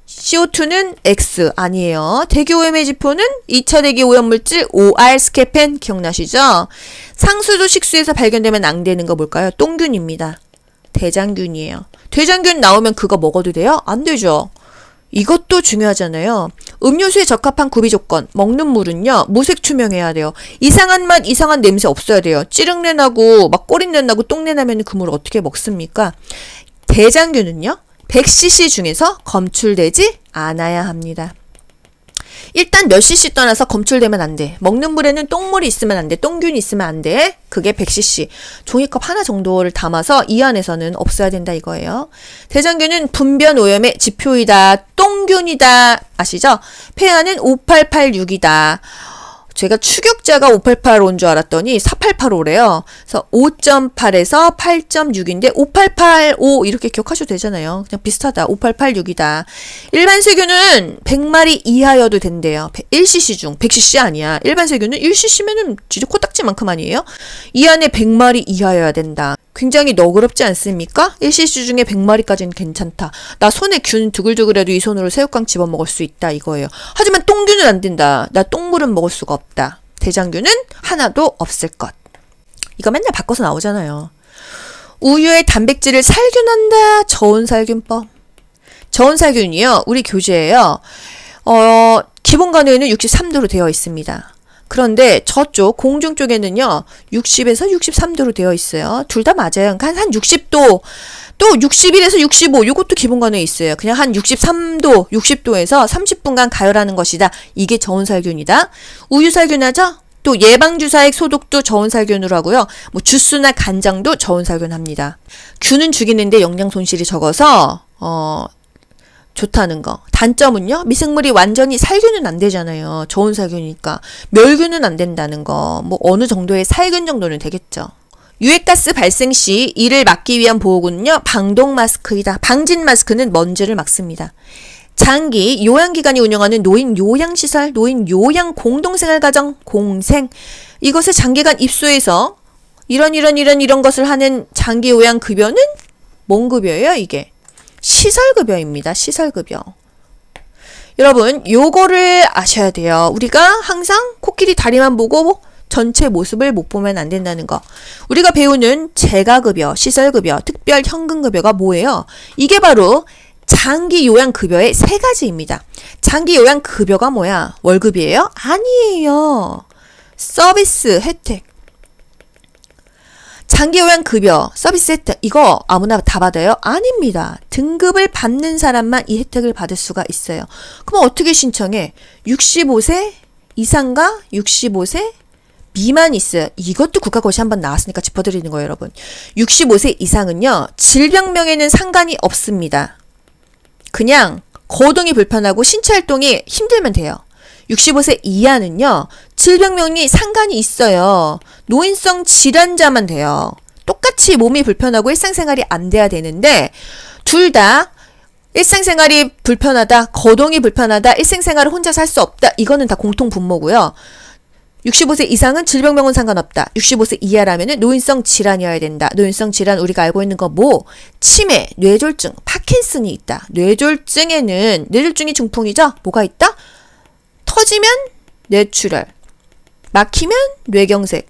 Speaker 2: CO2는 X 아니에요. 대기오염의 지표는 2차 대기오염물질 OR 스케펜 기억나시죠? 상수도 식수에서 발견되면 낭되는 거 뭘까요? 똥균입니다. 대장균이에요. 대장균 나오면 그거 먹어도 돼요? 안 되죠. 이것도 중요하잖아요. 음료수에 적합한 구비 조건. 먹는 물은요. 무색 투명해야 돼요. 이상한 맛, 이상한 냄새 없어야 돼요. 찌릉내 나고 꼬린내 나고 똥내 나면 그 물을 어떻게 먹습니까? 대장균은요. 100cc 중에서 검출되지 않아야 합니다. 일단 몇 cc 떠나서 검출되면 안 돼. 먹는 물에는 똥물이 있으면 안 돼. 똥균이 있으면 안 돼. 그게 100cc. 종이컵 하나 정도를 담아서 이 안에서는 없어야 된다 이거예요. 대장균은 분변 오염의 지표이다. 똥균이다. 아시죠? 폐하는 5886이다. 제가 추격자가 588 온 줄 알았더니 4885래요. 그래서 5.8에서 8.6인데 5885 이렇게 기억하셔도 되잖아요. 그냥 비슷하다. 5886이다. 일반 세균은 100마리 이하여도 된대요. 1cc 중 100cc 아니야. 일반 세균은 1cc면은 진짜 코딱지만큼 아니에요? 이 안에 100마리 이하여야 된다. 굉장히 너그럽지 않습니까? 일시주 중에 100마리까지는 괜찮다. 나 손에 균 두글두글해도 이 손으로 새우깡 집어먹을 수 있다 이거예요. 하지만 똥균은 안 된다. 나 똥물은 먹을 수가 없다. 대장균은 하나도 없을 것. 이거 맨날 바꿔서 나오잖아요. 우유의 단백질을 살균한다. 저온살균법. 저온살균이요. 우리 교재에요. 기본 간호에는 63도로 되어 있습니다. 그런데 저쪽 공중 쪽에는요 60에서 63도로 되어 있어요. 둘 다 맞아요. 한 60도 또 61에서 65 이것도 기본 간호에 있어요. 그냥 한 63도 60도에서 30분간 가열하는 것이다. 이게 저온살균이다. 우유살균하죠? 또 예방주사액 소독도 저온살균으로 하고요. 뭐 주스나 간장도 저온살균합니다. 균은 죽이는데 영양 손실이 적어서 좋다는 거. 단점은요. 미생물이 완전히 살균은 안 되잖아요. 저온살균이니까. 멸균은 안 된다는 거. 뭐 어느 정도의 살균 정도는 되겠죠. 유해가스 발생 시 이를 막기 위한 보호구는요. 방독 마스크이다. 방진 마스크는 먼지를 막습니다. 장기 요양기관이 운영하는 노인 요양시설, 노인 요양 공동생활가정, 공생. 이것을 장기간 입소해서 이런 것을 하는 장기 요양 급여는 뭔 급여예요, 이게? 시설급여입니다. 시설급여. 여러분 요거를 아셔야 돼요. 우리가 항상 코끼리 다리만 보고 전체 모습을 못 보면 안 된다는 거. 우리가 배우는 재가급여, 시설급여, 특별 현금급여가 뭐예요? 이게 바로 장기 요양급여의 세 가지입니다. 장기 요양급여가 뭐야? 월급이에요? 아니에요. 서비스 혜택. 장기요양급여, 서비스 혜택 이거 아무나 다 받아요? 아닙니다. 등급을 받는 사람만 이 혜택을 받을 수가 있어요. 그럼 어떻게 신청해? 65세 이상과 65세 미만이 있어요. 이것도 국가고시 한번 나왔으니까 짚어드리는 거예요, 여러분. 65세 이상은요. 질병명에는 상관이 없습니다. 그냥 거동이 불편하고 신체활동이 힘들면 돼요. 65세 이하는요. 질병명이 상관이 있어요. 노인성 질환자만 돼요. 똑같이 몸이 불편하고 일상생활이 안 돼야 되는데 둘 다 일상생활이 불편하다, 거동이 불편하다, 일상생활을 혼자서 할 수 없다. 이거는 다 공통 분모고요. 65세 이상은 질병명은 상관없다. 65세 이하라면은 노인성 질환이어야 된다. 노인성 질환 우리가 알고 있는 거 뭐? 치매, 뇌졸중, 파킨슨이 있다. 뇌졸중이 중풍이죠? 뭐가 있다? 터지면 뇌출혈, 막히면 뇌경색.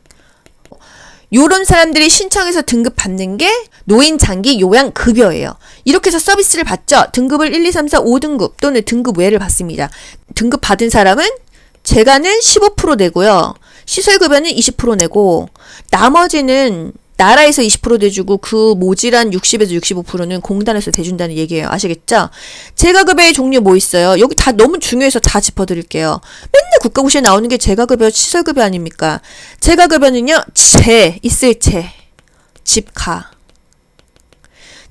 Speaker 2: 요런 사람들이 신청해서 등급 받는 게 노인 장기 요양 급여예요. 이렇게 해서 서비스를 받죠. 등급을 1, 2, 3, 4, 5등급 또는 등급 외를 받습니다. 등급 받은 사람은 재가는 15% 내고요. 시설급여는 20% 내고 나머지는 나라에서 20% 대주고 그 모질한 60에서 65%는 공단에서 대준다는 얘기예요. 아시겠죠? 재가급여의 종류 뭐 있어요? 여기 다 너무 중요해서 다 짚어드릴게요. 맨날 국가고시에 나오는 게 재가급여, 시설급여 아닙니까? 재가급여는요. 있을 집 가.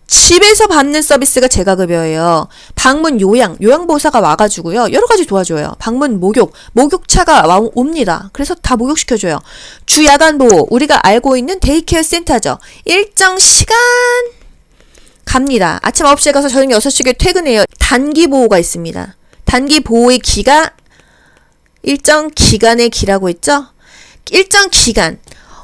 Speaker 2: 집에서 받는 서비스가 재가급여예요. 방문 요양보호사가 와가지고요. 여러 가지 도와줘요. 방문 목욕차가 옵니다. 그래서 다 목욕시켜줘요. 주야간보호, 우리가 알고 있는 데이케어 센터죠. 일정 시간 갑니다. 아침 9시에 가서 저녁 6시에 퇴근해요. 단기보호가 있습니다. 단기보호의 기가 일정 기간의 기라고 했죠? 일정 기간.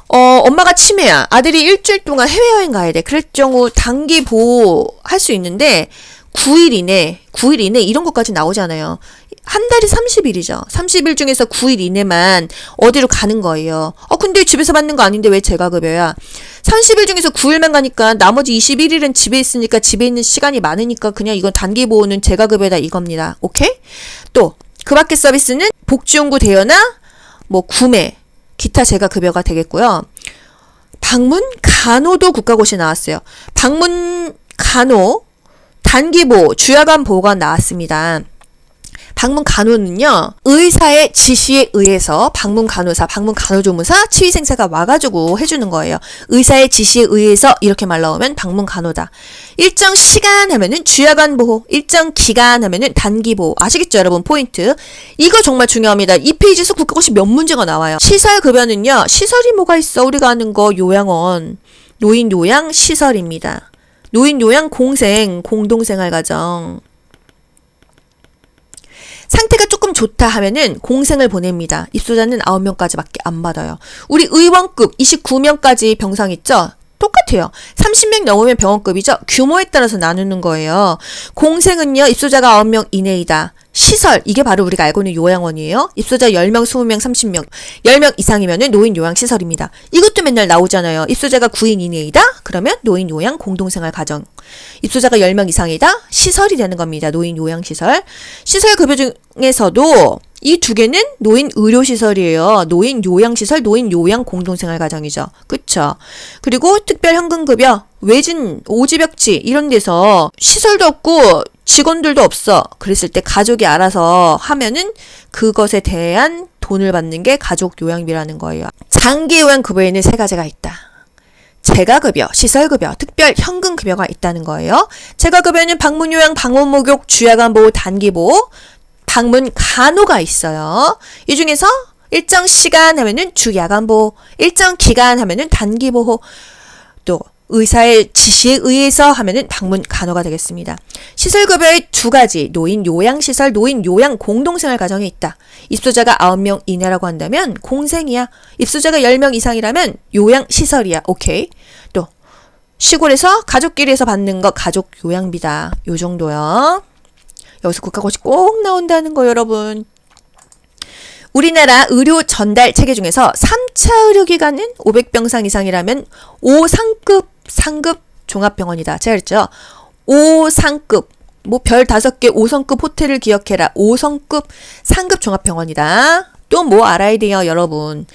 Speaker 2: 엄마가 치매야. 아들이 일주일 동안 해외여행 가야 돼. 그럴 경우 단기 보호할 수 있는데 9일 이내 이런 것까지 나오잖아요. 한 달이 30일이죠. 30일 중에서 9일 이내만 어디로 가는 거예요. 근데 집에서 받는 거 아닌데 왜 재가급여야? 30일 중에서 9일만 가니까 나머지 21일은 집에 있으니까 집에 있는 시간이 많으니까 그냥 이건 단기 보호는 재가급여다 이겁니다. 오케이? 또 그 밖의 서비스는 복지용구 대여나 뭐 구매 기타 재가급여가 되겠고요. 방문 간호도 국가고시에 나왔어요. 방문 간호, 단기보호, 주야간 보호가 나왔습니다. 방문 간호는요. 의사의 지시에 의해서 방문 간호사, 방문 간호조무사, 치위생사가 와가지고 해주는 거예요. 의사의 지시에 의해서 이렇게 말 나오면 방문 간호다. 일정 시간 하면은 주야간 보호, 일정 기간 하면은 단기 보호. 아시겠죠, 여러분? 포인트. 이거 정말 중요합니다. 이 페이지에서 국가고시 몇 문제가 나와요. 시설급여는요. 시설이 뭐가 있어? 우리가 아는 거 요양원, 노인 요양 시설입니다. 노인 요양 공생, 공동생활가정. 상태가 조금 좋다 하면은 공생을 보냅니다. 입소자는 9명까지밖에 안 받아요. 우리 의원급 29명까지 병상 있죠? 똑같아요. 30명 넘으면 병원급이죠. 규모에 따라서 나누는 거예요. 공생은요, 입소자가 9명 이내이다. 시설, 이게 바로 우리가 알고 있는 요양원이에요. 입소자 10명, 20명, 30명. 10명 이상이면 노인 요양시설입니다. 이것도 맨날 나오잖아요. 입소자가 9인 이내이다? 그러면 노인 요양 공동생활 가정. 입소자가 10명 이상이다? 시설이 되는 겁니다. 노인 요양시설. 시설 급여 중에서도 이 두 개는 노인 의료시설이에요. 노인 요양시설, 노인 요양 공동생활 가정이죠. 그쵸? 그리고 특별 현금급여, 외진, 오지벽지 이런 데서 시설도 없고 직원들도 없어. 그랬을 때 가족이 알아서 하면은 그것에 대한 돈을 받는 게 가족 요양비라는 거예요. 장기 요양급여에는 세 가지가 있다. 재가급여, 시설급여, 특별 현금급여가 있다는 거예요. 재가급여는 방문요양, 방문목욕, 주야간보호, 단기보호, 방문 간호가 있어요. 이 중에서 일정 시간 하면은 주야간보호, 일정 기간 하면은 단기보호, 또 의사의 지시에 의해서 하면은 방문 간호가 되겠습니다. 시설급여의 두 가지, 노인 요양시설, 노인 요양 공동생활 가정이 있다. 입소자가 9명 이내라고 한다면 공생이야. 입소자가 10명 이상이라면 요양시설이야. 오케이. 또 시골에서 가족끼리에서 받는 거 가족 요양비다. 요 정도요. 여기서 국가고시 꼭 나온다는 거 여러분. 우리나라 의료 전달 체계 중에서 3차 의료기관은 500병상 이상이라면 5상급 상급 종합병원이다. 제가 그랬죠. 5상급 뭐 별 5개 5성급 호텔을 기억해라. 5성급 상급 종합병원이다. 또 뭐 알아야 돼요 여러분.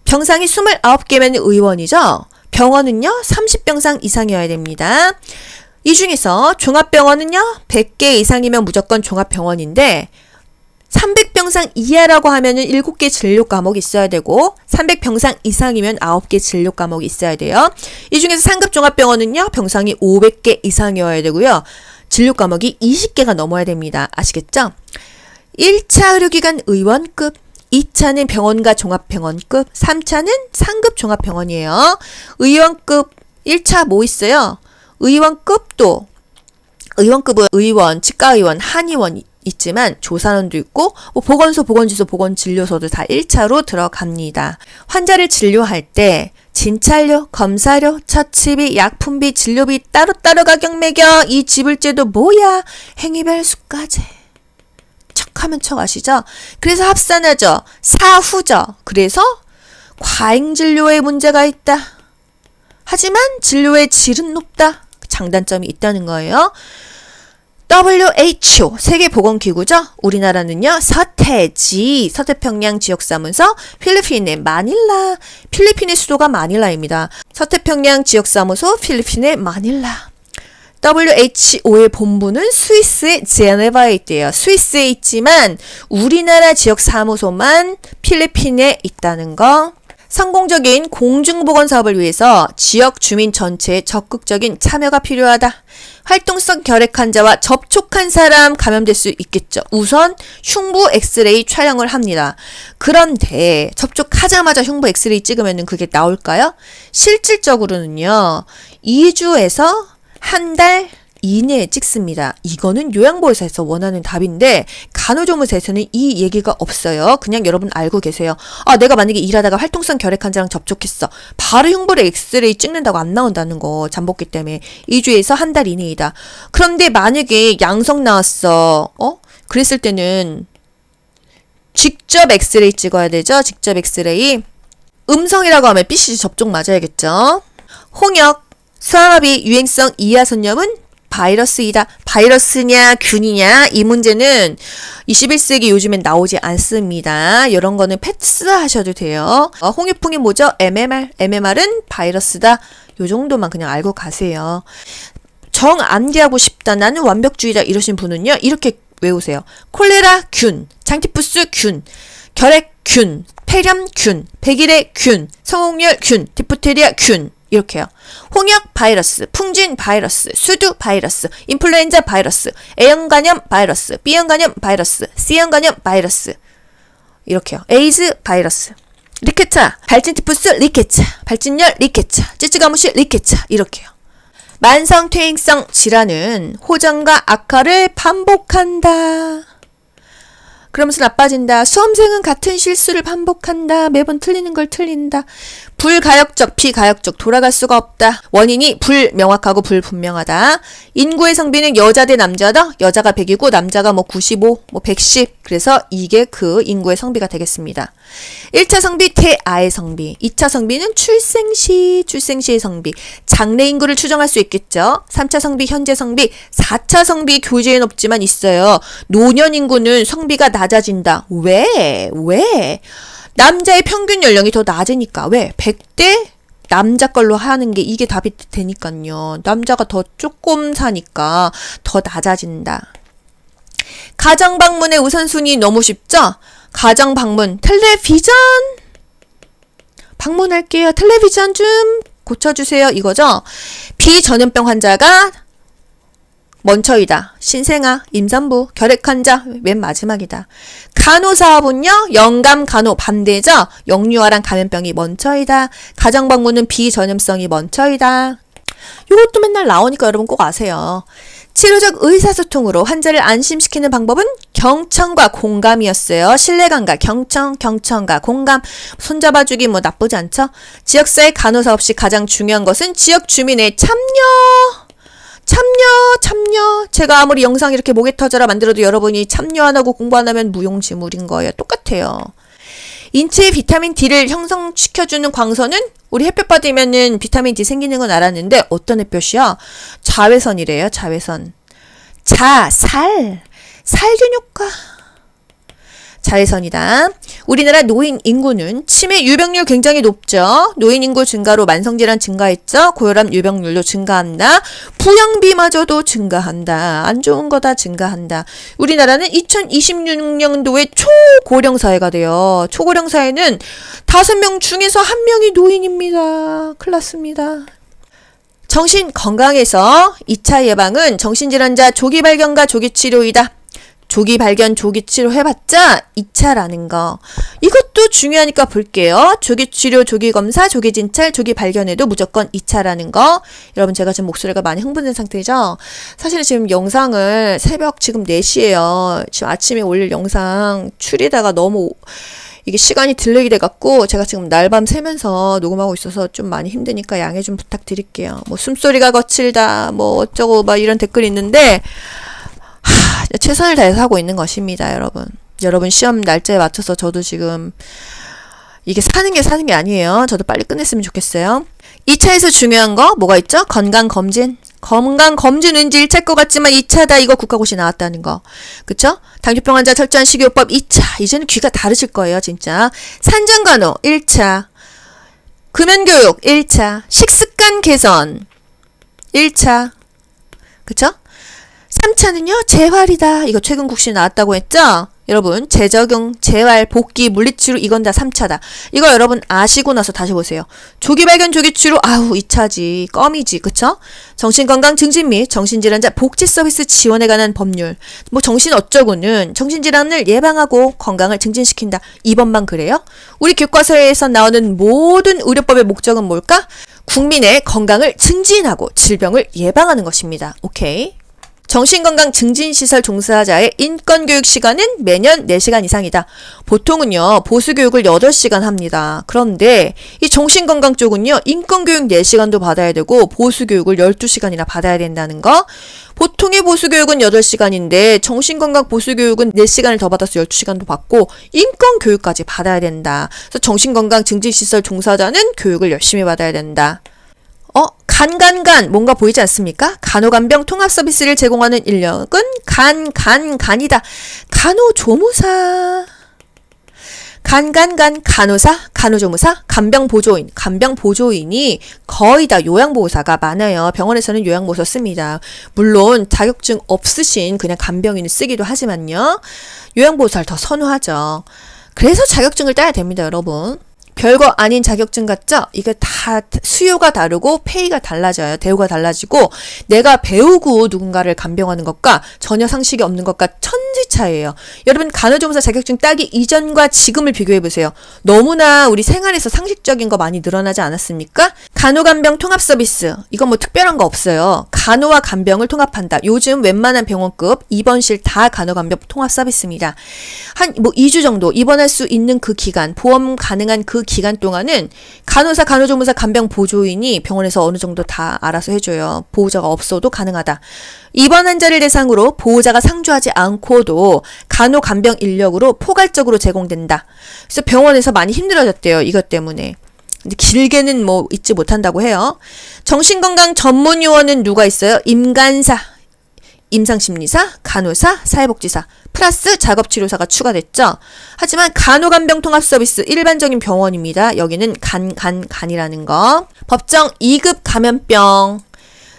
Speaker 2: 병상이 29개면 의원이죠. 병원은요 30병상 이상이어야 됩니다. 이 중에서 종합병원은요 100개 이상이면 무조건 종합병원인데 300병상 이하라고 하면은 7개 진료 과목이 있어야 되고 300병상 이상이면 9개 진료 과목이 있어야 돼요. 이 중에서 상급 종합병원은요 병상이 500개 이상이어야 되고요. 진료 과목이 20개가 넘어야 됩니다. 아시겠죠? 1차 의료기관 의원급, 2차는 병원과 종합병원급, 3차는 상급 종합병원이에요. 의원급 1차 뭐 있어요? 의원급도 의원급은 의원, 치과의원, 한의원 있지만 조산원도 있고 뭐 보건소, 보건지소, 보건진료소도 다 1차로 들어갑니다. 환자를 진료할 때 진찰료, 검사료, 처치비, 약품비, 진료비 따로따로 가격 매겨. 이 지불제도 뭐야? 행위별 수가제. 척하면 척 아시죠? 그래서 합산하죠. 사후죠. 그래서 과잉진료에 문제가 있다. 하지만 진료의 질은 높다. 장단점이 있다는 거예요. WHO 세계보건기구죠. 우리나라는요 서태지 서태평양 지역사무소 필리핀의 마닐라 필리핀의 수도가 마닐라입니다. 서태평양 지역사무소 필리핀의 마닐라. WHO의 본부는 스위스의 제네바에 있대요. 스위스에 있지만 우리나라 지역사무소만 필리핀에 있다는 거. 성공적인 공중보건 사업을 위해서 지역 주민 전체의 적극적인 참여가 필요하다. 활동성 결핵 환자와 접촉한 사람 감염될 수 있겠죠. 우선 흉부 엑스레이 촬영을 합니다. 그런데 접촉하자마자 흉부 엑스레이 찍으면 그게 나올까요? 실질적으로는요. 2주에서 한 달 이내에 찍습니다. 이거는 요양보호사에서 원하는 답인데 간호조무사에서는 이 얘기가 없어요. 그냥 여러분 알고 계세요. 아, 내가 만약에 일하다가 활동성 결핵 환자랑 접촉했어. 바로 흉부를 엑스레이 찍는다고 안 나온다는 거. 잠복기 때문에 2주에서 한 달 이내이다. 그런데 만약에 양성 나왔어. 그랬을 때는 직접 엑스레이 찍어야 되죠. 직접 엑스레이. 음성이라고 하면 BCG 접종 맞아야겠죠. 홍역, 수화마비, 유행성 이하선염은 바이러스이다. 바이러스냐 균이냐 이 문제는 21세기 요즘엔 나오지 않습니다. 이런 거는 패스하셔도 돼요. 홍역풍이 뭐죠? MMR은 바이러스다. 요 정도만 그냥 알고 가세요. 정 암기하고 싶다. 나는 완벽주의다. 이러신 분은요. 이렇게 외우세요. 콜레라 균, 장티푸스 균, 결핵 균, 폐렴 균, 백일의 균, 성홍열 균, 디프테리아 균. 이렇게요. 홍역 바이러스, 풍진 바이러스, 수두 바이러스, 인플루엔자 바이러스, A형 간염 바이러스, B형 간염 바이러스, C형 간염 바이러스. 이렇게요. 에이즈 바이러스, 리케차, 발진티푸스 리케차, 발진열 리케차, 찌찌가무시 리케차. 이렇게요. 만성 퇴행성 질환은 호전과 악화를 반복한다. 그러면서 나빠진다. 수험생은 같은 실수를 반복한다. 매번 틀리는 걸 틀린다. 불가역적, 비가역적, 돌아갈 수가 없다. 원인이 불명확하고 불분명하다. 인구의 성비는 여자 대 남자다. 여자가 100이고 남자가 뭐 95, 뭐 110. 그래서 이게 그 인구의 성비가 되겠습니다. 1차 성비, 태아의 성비. 2차 성비는 출생시의 성비. 장래 인구를 추정할 수 있겠죠. 3차 성비, 현재 성비. 4차 성비 교재에는 없지만 있어요. 노년 인구는 성비가 낮아진다. 왜? 남자의 평균 연령이 더 낮으니까. 왜? 100대 남자 걸로 하는 게 이게 답이 되니까요. 남자가 더 조금 사니까 더 낮아진다. 가정 방문의 우선순위 너무 쉽죠? 가정 방문, 텔레비전 방문할게요. 텔레비전 좀 고쳐주세요. 이거죠? 비전염병 환자가 먼저이다. 신생아, 임산부, 결핵 환자 맨 마지막이다. 간호사분요. 영감 간호 반대죠. 영유아랑 감염병이 먼저이다. 가정 방문은 비전염성이 먼저이다. 이것도 맨날 나오니까 여러분 꼭 아세요. 치료적 의사소통으로 환자를 안심시키는 방법은 경청과 공감이었어요. 신뢰감과 경청과 공감. 손잡아주기 뭐 나쁘지 않죠? 지역사회 간호사 없이 가장 중요한 것은 지역 주민의 참여. 제가 아무리 영상 이렇게 목에 터져라 만들어도 여러분이 참여 안 하고 공부 안 하면 무용지물인 거예요. 똑같아요. 인체의 비타민 D를 형성시켜주는 광선은 우리 햇볕 받으면은 비타민 D 생기는 건 알았는데 어떤 햇볕이야? 자외선이래요. 자외선. 살균 효과. 자외선이다. 우리나라 노인 인구는 치매 유병률 굉장히 높죠. 노인 인구 증가로 만성질환 증가했죠. 고혈압 유병률도 증가한다. 부양비마저도 증가한다. 안 좋은 거다 증가한다. 우리나라는 2026년도에 초고령 사회가 돼요. 초고령 사회는 5명 중에서 1명이 노인입니다. 큰일 났습니다. 정신 건강에서 2차 예방은 정신질환자 조기 발견과 조기 치료이다. 조기 발견, 조기 치료 해봤자 2차라는 거. 이것도 중요하니까 볼게요. 조기 치료, 조기 검사, 조기 진찰, 조기 발견에도 무조건 2차라는 거. 여러분 제가 지금 목소리가 많이 흥분된 상태죠? 사실 지금 영상을 새벽 지금 4시에요. 지금 아침에 올릴 영상 추리다가 너무 이게 시간이 딜레이 돼갖고 제가 지금 날밤 새면서 녹음하고 있어서 좀 많이 힘드니까 양해 좀 부탁드릴게요. 뭐 숨소리가 거칠다, 뭐 어쩌고 막 이런 댓글이 있는데 최선을 다해서 하고 있는 것입니다, 여러분. 여러분 시험 날짜에 맞춰서 저도 지금 이게 사는 게 아니에요. 저도 빨리 끝냈으면 좋겠어요. 2차에서 중요한 거 뭐가 있죠? 건강검진. 건강검진 왠지 1차 것 같지만 2차다. 이거 국가고시 나왔다는 거. 그쵸? 당뇨병 환자 철저한 식이요법 2차. 이제는 귀가 다르실 거예요, 진짜. 산전간호 1차. 금연교육 1차. 식습관 개선 1차. 그쵸? 3차는요, 재활이다. 이거 최근 국시 나왔다고 했죠? 여러분, 재적용, 재활, 복귀, 물리치료, 이건 다 3차다. 이거 여러분 아시고 나서 다시 보세요. 조기 발견, 조기 치료, 2차지. 껌이지. 그쵸? 정신건강 증진 및 정신질환자 복지 서비스 지원에 관한 법률. 뭐 정신 어쩌고는 정신질환을 예방하고 건강을 증진시킨다. 이번만 그래요? 우리 교과서에서 나오는 모든 의료법의 목적은 뭘까? 국민의 건강을 증진하고 질병을 예방하는 것입니다. 오케이? 정신건강 증진시설 종사자의 인권교육 시간은 매년 4시간 이상이다. 보통은요, 보수교육을 8시간 합니다. 그런데 이 정신건강 쪽은요, 인권교육 4시간도 받아야 되고 보수교육을 12시간이나 받아야 된다는 거. 보통의 보수교육은 8시간인데 정신건강 보수교육은 4시간을 더 받아서 12시간도 받고 인권교육까지 받아야 된다. 그래서 정신건강 증진시설 종사자는 교육을 열심히 받아야 된다. 뭔가 보이지 않습니까? 간호간병 통합 서비스를 제공하는 인력은 간이다. 간호조무사. 간호사, 간호조무사, 간병보조인. 간병보조인이 거의 다 요양보호사가 많아요. 병원에서는 요양보호사 씁니다. 물론 자격증 없으신 그냥 간병인을 쓰기도 하지만요. 요양보호사를 더 선호하죠. 그래서 자격증을 따야 됩니다, 여러분. 별거 아닌 자격증 같죠? 이게 다 수요가 다르고 페이가 달라져요. 대우가 달라지고 내가 배우고 누군가를 간병하는 것과 전혀 상식이 없는 것과 천지 차이예요. 여러분 간호조무사 자격증 따기 이전과 지금을 비교해보세요. 너무나 우리 생활에서 상식적인 거 많이 늘어나지 않았습니까? 간호간병 통합 서비스. 이건 뭐 특별한 거 없어요. 간호와 간병을 통합한다. 요즘 웬만한 병원급 입원실 다 간호간병 통합 서비스입니다. 한 2주 정도 입원할 수 있는 그 기간, 보험 가능한 그 그 기간 동안은 간호사, 간호조무사, 간병 보조인이 병원에서 어느 정도 다 알아서 해줘요. 보호자가 없어도 가능하다. 입원 환자를 대상으로 보호자가 상주하지 않고도 간호, 간병 인력으로 포괄적으로 제공된다. 그래서 병원에서 많이 힘들어졌대요. 이것 때문에. 근데 길게는 뭐 잊지 못한다고 해요. 정신건강 전문 요원은 누가 있어요? 임간사, 임상심리사, 간호사, 사회복지사, 플러스 작업치료사가 추가됐죠. 하지만 간호간병통합서비스 일반적인 병원입니다. 여기는 간이라는 거. 법정 2급 감염병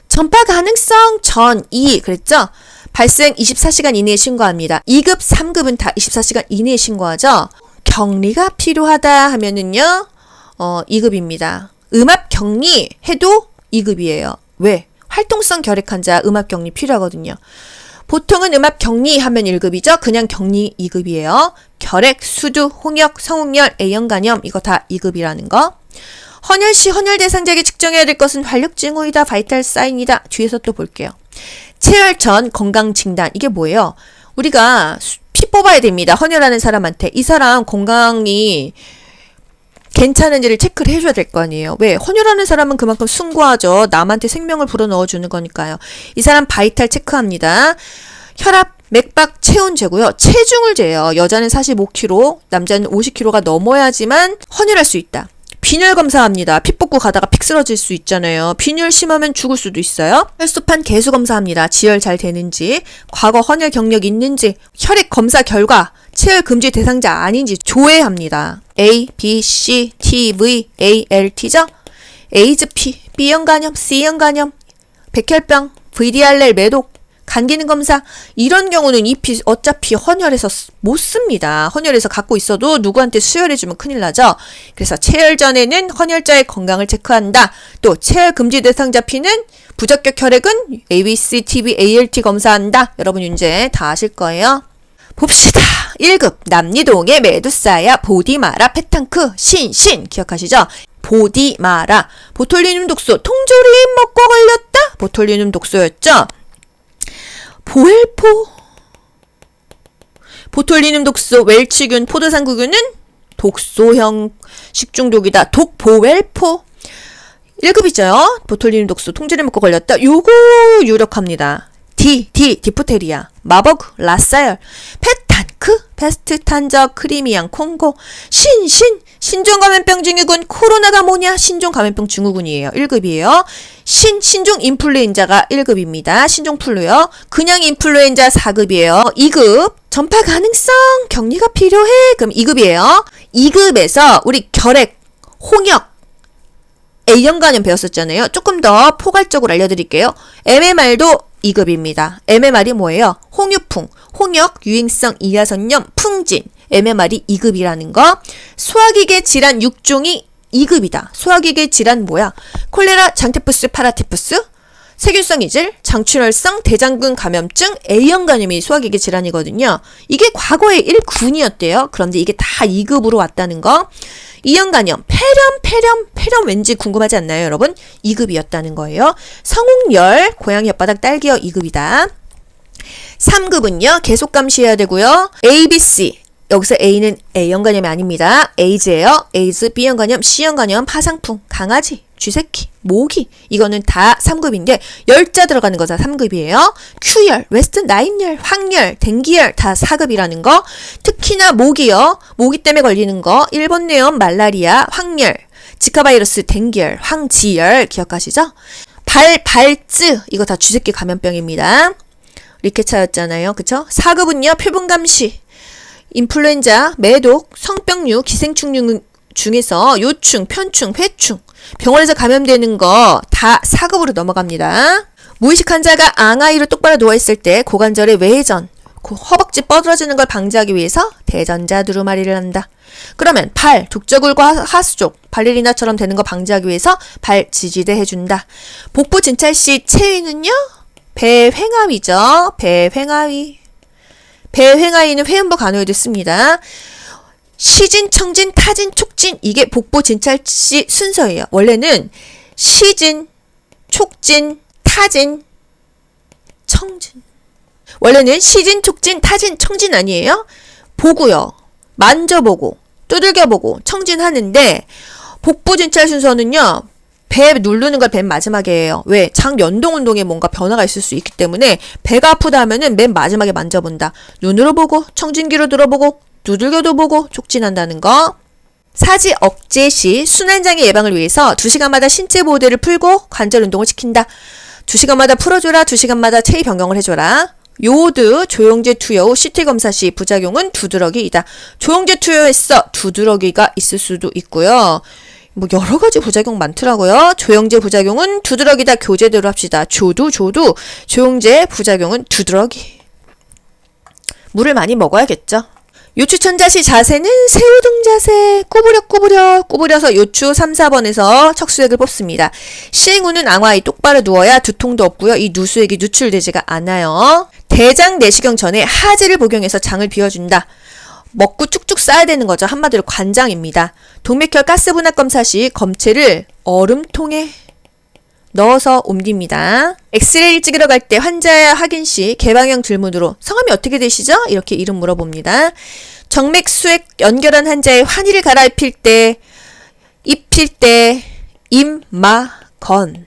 Speaker 2: 전파 가능성 전 2 그랬죠. 발생 24시간 이내에 신고합니다. 2급, 3급은 다 24시간 이내에 신고하죠. 격리가 필요하다 하면은요. 2급입니다. 음압격리 해도 2급이에요. 왜? 활동성 결핵 환자 음압격리 필요하거든요. 보통은 음압격리 하면 1급이죠. 그냥 격리 2급이에요. 결핵, 수두, 홍역, 성홍열, A형 간염 이거 다 2급이라는 거. 헌혈 시 헌혈 대상자에게 측정해야 될 것은 활력 징후이다, 바이탈 사인이다. 뒤에서 또 볼게요. 체열 전 건강 진단 이게 뭐예요? 우리가 피 뽑아야 됩니다. 헌혈하는 사람한테 이 사람 건강이 괜찮은지를 체크를 해줘야 될 거 아니에요. 왜? 헌혈하는 사람은 그만큼 숭고하죠. 남한테 생명을 불어넣어주는 거니까요. 이 사람 바이탈 체크합니다. 혈압, 맥박, 체온 재고요. 체중을 재요. 여자는 45kg, 남자는 50kg가 넘어야지만 헌혈할 수 있다. 빈혈 검사합니다. 피 뽑고 가다가 픽 쓰러질 수 있잖아요. 빈혈 심하면 죽을 수도 있어요. 혈소판 개수 검사합니다. 지혈 잘 되는지, 과거 헌혈 경력 있는지, 혈액 검사 결과 체열 금지 대상자 아닌지 조회합니다. A, B, C, T, V, A, L, T죠? 에이즈 P, B형 간염, C형 간염, 백혈병, VDRL 매독, 간 기능 검사 이런 경우는 이 피 어차피 헌혈해서 못 씁니다. 헌혈해서 갖고 있어도 누구한테 수혈해주면 큰일 나죠. 그래서 체열 전에는 헌혈자의 건강을 체크한다. 또 체열 금지 대상자 피는 부적격 혈액은 ABC, TB, ALT 검사한다. 여러분 문제 다 아실 거예요. 봅시다. 1급 남리동의 메두사야 보디마라 페탕크 신신 기억하시죠? 보디마라 보톨리눔 독소 통조림 먹고 걸렸다. 보톨리눔 독소였죠. 보헬포 보톨리눔 독소 웰치균 포도상구균은 독소형 식중독이다. 독보헬포 1급이죠. 보톨리눔 독소 통조림 먹고 걸렸다. 요거 유력합니다. 디프테리아, 마버그, 라사열, 페탄크, 페스트, 탄저, 크리미안, 콩고, 신종감염병 증후군, 코로나가 뭐냐? 신종감염병 증후군이에요. 1급이에요. 신종 인플루엔자가 1급입니다. 신종플루요. 그냥 인플루엔자 4급이에요. 2급, 전파 가능성, 격리가 필요해. 그럼 2급이에요. 2급에서 우리 결핵, 홍역, A형 간염 배웠었잖아요. 조금 더 포괄적으로 알려드릴게요. MMR도 2급입니다. MMR이 뭐예요? 홍유풍, 홍역, 유행성 이하선염, 풍진. MMR이 2급이라는 거. 소화기계 질환 6종이 2급이다. 소화기계 질환 뭐야? 콜레라, 장테푸스, 파라테푸스, 세균성 이질, 장출혈성, 대장균 감염증, A형 간염이 소화기계 질환이거든요. 이게 과거에 1군이었대요. 그런데 이게 다 2급으로 왔다는 거. 2형 간염, 폐렴 왠지 궁금하지 않나요, 여러분? 2급이었다는 거예요. 성홍열, 고양이 혓바닥 딸기열 2급이다. 3급은요, 계속 감시해야 되고요. A, B, C. 여기서 A는 A형 간염이 아닙니다. 에이즈예요. 에이즈, B형 간염, C형 간염, 파상풍, 강아지, 쥐새끼, 모기. 이거는 다 3급인데 열자 들어가는 거 다 3급이에요. Q열, 웨스트 나인열, 황열, 댕기열 다 4급이라는 거. 특히나 모기요. 모기 때문에 걸리는 거. 일본 뇌염, 말라리아, 황열, 지카바이러스, 댕기열, 황지열 기억하시죠? 발즈 이거 다 쥐새끼 감염병입니다. 리케차였잖아요. 그쵸? 4급은요. 표본 감시. 인플루엔자, 매독, 성병류, 기생충 중에서 요충, 편충, 회충, 병원에서 감염되는 거 다 4급으로 넘어갑니다. 무의식 환자가 앙하이로 똑바로 누워있을 때 고관절의 외회전, 허벅지 뻗어지는 걸 방지하기 위해서 대전자 두루마리를 한다. 그러면 발, 북저굴과 하수족, 발레리나처럼 되는 거 방지하기 위해서 발 지지대 해준다. 복부 진찰 시 체위는요? 배횡하위죠. 배횡하위. 배횡하위는 회음부 간호에도 씁니다. 시진, 청진, 타진, 촉진 이게 복부 진찰 시 순서예요. 원래는 시진, 촉진, 타진, 청진. 원래는 시진, 촉진, 타진, 청진 아니에요? 보고요. 만져보고 두들겨보고 청진하는데 복부 진찰 순서는요. 배 누르는 걸 맨 마지막에 해요. 왜? 장 연동 운동에 뭔가 변화가 있을 수 있기 때문에 배가 아프다 하면은 맨 마지막에 만져본다. 눈으로 보고 청진기로 들어보고 두들겨도 보고 촉진한다는 거. 사지 억제 시 순환장애 예방을 위해서 2시간마다 신체 보호대를 풀고 관절 운동을 시킨다. 2시간마다 풀어줘라. 2시간마다 체위 변경을 해줘라. 요오드 조영제 투여 후 CT 검사 시 부작용은 두드러기이다. 조영제 투여했어. 두드러기가 있을 수도 있고요. 뭐 여러 가지 부작용 많더라고요. 조영제 부작용은 두드러기다. 교재대로 합시다. 조두 조영제 부작용은 두드러기. 물을 많이 먹어야겠죠. 요추천자 시 자세는 새우등 자세. 구부려서 요추 3, 4번에서 척수액을 뽑습니다. 시행 후는 앙화이 똑바로 누워야 두통도 없고요. 이 누수액이 누출되지가 않아요. 대장 내시경 전에 하지를 복용해서 장을 비워준다. 먹고 쭉쭉 싸야 되는 거죠. 한마디로 관장입니다. 동맥혈 가스 분학 검사 시 검체를 얼음통에 넣어서 옮깁니다. 엑스레이를 찍으러 갈 때 환자의 확인 시 개방형 질문으로 성함이 어떻게 되시죠? 이렇게 이름 물어봅니다. 정맥 수액 연결한 환자의 환희를 갈아입힐 때, 임마건.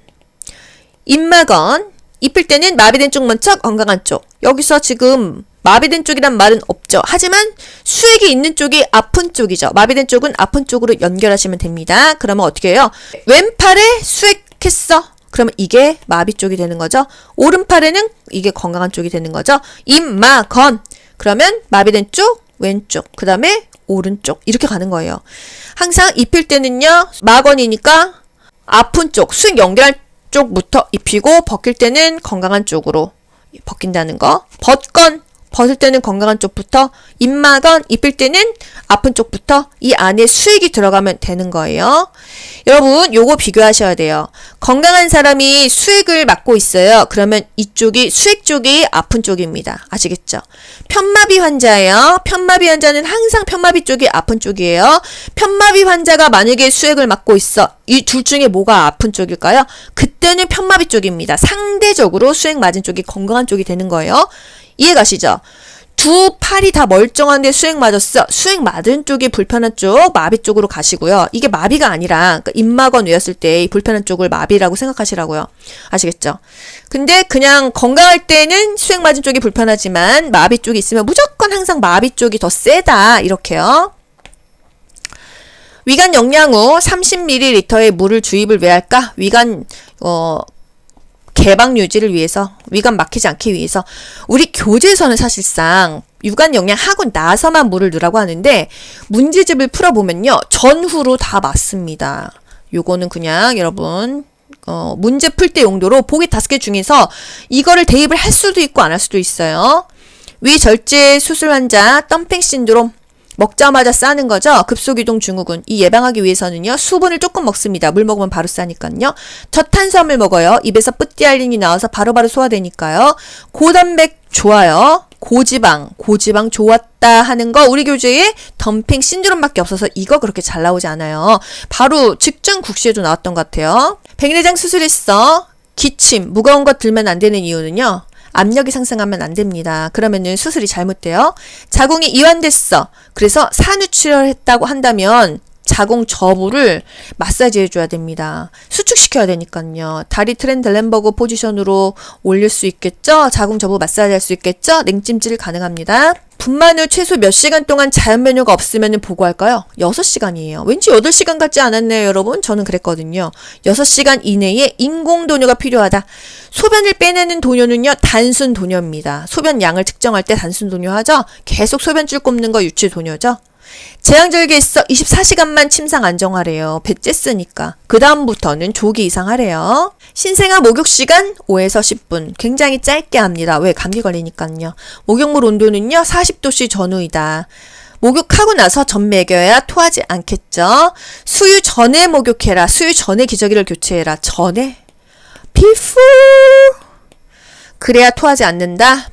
Speaker 2: 입힐 때는 마비된 쪽 먼저 건강한 쪽. 여기서 지금 마비된 쪽이란 말은 없죠. 하지만 수액이 있는 쪽이 아픈 쪽이죠. 마비된 쪽은 아픈 쪽으로 연결하시면 됩니다. 그러면 어떻게 해요? 왼팔에 수액했어. 그러면 이게 마비 쪽이 되는 거죠. 오른팔에는 이게 건강한 쪽이 되는 거죠. 임마건. 그러면 마비된 쪽, 왼쪽, 그 다음에 오른쪽 이렇게 가는 거예요. 항상 입힐 때는요. 마건이니까 아픈 쪽, 수액 연결한 쪽부터 입히고 벗길 때는 건강한 쪽으로 벗긴다는 거. 벗을 때는 건강한 쪽부터, 입마건 입힐 때는 아픈 쪽부터 이 안에 수액이 들어가면 되는 거예요. 여러분 요거 비교하셔야 돼요. 건강한 사람이 수액을 맞고 있어요. 그러면 이쪽이 수액 쪽이 아픈 쪽입니다. 아시겠죠? 편마비 환자예요. 편마비 환자는 항상 편마비 쪽이 아픈 쪽이에요. 편마비 환자가 만약에 수액을 맞고 있어. 이 둘 중에 뭐가 아픈 쪽일까요? 그때는 편마비 쪽입니다. 상대적으로 수액 맞은 쪽이 건강한 쪽이 되는 거예요. 이해 가시죠? 두 팔이 다 멀쩡한데 수액 맞았어. 수액 맞은 쪽이 불편한 쪽, 마비 쪽으로 가시고요. 이게 마비가 아니라 그러니까 입마건 외웠을 때 이 불편한 쪽을 마비라고 생각하시라고요. 아시겠죠? 근데 그냥 건강할 때는 수액 맞은 쪽이 불편하지만 마비 쪽이 있으면 무조건 항상 마비 쪽이 더 세다. 이렇게요. 위관 영양 후 30ml의 물을 주입을 왜 할까? 위관 개방 유지를 위해서, 위관 막히지 않기 위해서. 우리 교재에서는 사실상 유관 영양 하고 나서만 물을 넣으라고 하는데 문제집을 풀어보면요. 전후로 다 맞습니다. 요거는 그냥 여러분 문제 풀 때 용도로 보기 5개 중에서 이거를 대입을 할 수도 있고 안 할 수도 있어요. 위절제 수술 환자 덤핑 신드롬 먹자마자 싸는 거죠. 급속이동 증후군. 이 예방하기 위해서는요. 수분을 조금 먹습니다. 물 먹으면 바로 싸니까요. 저탄수화물 먹어요. 입에서 뿌띠알린이 나와서 바로바로 소화되니까요. 고단백 좋아요. 고지방 좋았다 하는 거 우리 교재에 덤핑 신드롬밖에 없어서 이거 그렇게 잘 나오지 않아요. 바로 직전 국시에도 나왔던 것 같아요. 백내장 수술했어. 기침, 무거운 것 들면 안 되는 이유는요. 압력이 상승하면 안 됩니다. 그러면은 수술이 잘못돼요. 자궁이 이완됐어. 그래서 산후출혈 했다고 한다면 자궁 저부를 마사지 해줘야 됩니다. 수축시켜야 되니까요. 다리 트렌들렌버그 포지션으로 올릴 수 있겠죠? 자궁 저부 마사지 할 수 있겠죠? 냉찜질 가능합니다. 분만 후 최소 몇 시간 동안 자연 변효가 없으면 보고할까요? 6시간이에요. 왠지 8시간 같지 않았네요, 여러분? 저는 그랬거든요. 6시간 이내에 인공 도뇨가 필요하다. 소변을 빼내는 도뇨는요, 단순 도뇨입니다. 소변 양을 측정할 때 단순 도뇨 하죠? 계속 소변줄 꼽는 거 유치 도뇨죠? 제왕절개했어. 24시간만 침상 안정하래요. 배 쬐으니까. 그 다음부터는 조기 이상 하래요. 신생아 목욕 시간 5에서 10분. 굉장히 짧게 합니다. 왜? 감기 걸리니까요. 목욕물 온도는요. 40도씨 전후이다. 목욕하고 나서 전 먹여야 토하지 않겠죠. 수유 전에 목욕해라. 수유 전에 기저귀를 교체해라. 전에? before. 그래야 토하지 않는다.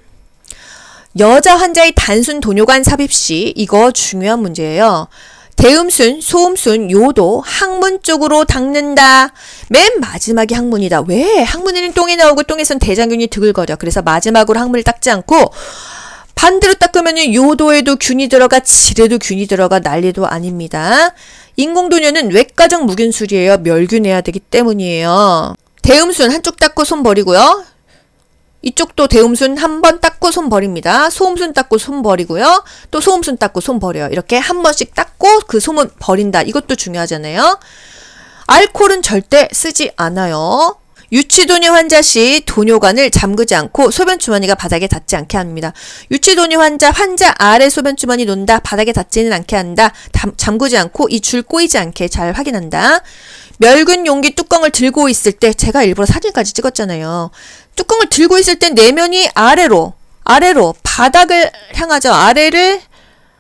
Speaker 2: 여자 환자의 단순 도뇨관 삽입 시 이거 중요한 문제예요. 대음순, 소음순, 요도 항문 쪽으로 닦는다. 맨 마지막이 항문이다. 왜? 항문에는 똥이 나오고 똥에선 대장균이 드글거려. 그래서 마지막으로 항문을 닦지 않고 반대로 닦으면 요도에도 균이 들어가 질에도 균이 들어가 난리도 아닙니다. 인공도뇨는 외과적 무균술이에요. 멸균해야 되기 때문이에요. 대음순 한쪽 닦고 손 버리고요. 이쪽도 대음순 한 번 닦고 손 버립니다. 소음순 닦고 손 버리고요. 또 소음순 닦고 손 버려요. 이렇게 한 번씩 닦고 그 소문 버린다. 이것도 중요하잖아요. 알코올은 절대 쓰지 않아요. 유치도뇨 환자 시 도뇨관을 잠그지 않고 소변 주머니가 바닥에 닿지 않게 합니다. 유치도뇨 환자 아래 소변 주머니 놓는다. 바닥에 닿지는 않게 한다. 잠그지 않고 이 줄 꼬이지 않게 잘 확인한다. 멸균 용기 뚜껑을 들고 있을 때 제가 일부러 사진까지 찍었잖아요. 뚜껑을 들고 있을 때 내면이 아래로 바닥을 향하죠.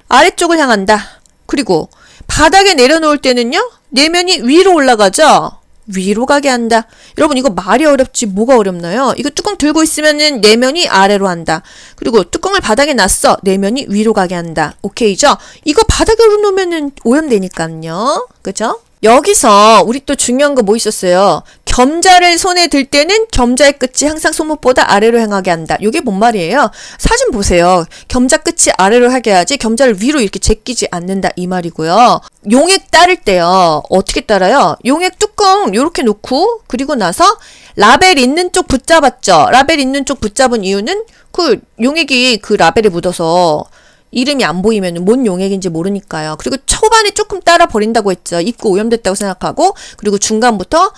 Speaker 2: 아래쪽을 향한다. 그리고 바닥에 내려놓을 때는요. 내면이 위로 올라가죠. 위로 가게 한다. 여러분 이거 말이 어렵지 뭐가 어렵나요? 이거 뚜껑 들고 있으면은 내면이 아래로 한다. 그리고 뚜껑을 바닥에 놨어. 내면이 위로 가게 한다. 오케이죠? 이거 바닥으로 놓으면은 오염되니까요. 그죠? 여기서 우리 또 중요한 거 뭐 있었어요? 겸자를 손에 들 때는 겸자의 끝이 항상 손목보다 아래로 향하게 한다. 이게 뭔 말이에요? 사진 보세요. 겸자 끝이 아래로 하게 해야지 겸자를 위로 이렇게 제끼지 않는다 이 말이고요. 용액 따를 때요. 어떻게 따라요? 용액 뚜껑 이렇게 놓고 그리고 나서 라벨 있는 쪽 붙잡았죠. 라벨 있는 쪽 붙잡은 이유는 그 용액이 그 라벨에 묻어서 이름이 안 보이면 뭔 용액인지 모르니까요. 그리고 초반에 조금 따라 버린다고 했죠. 입구 오염됐다고 생각하고 그리고 중간부터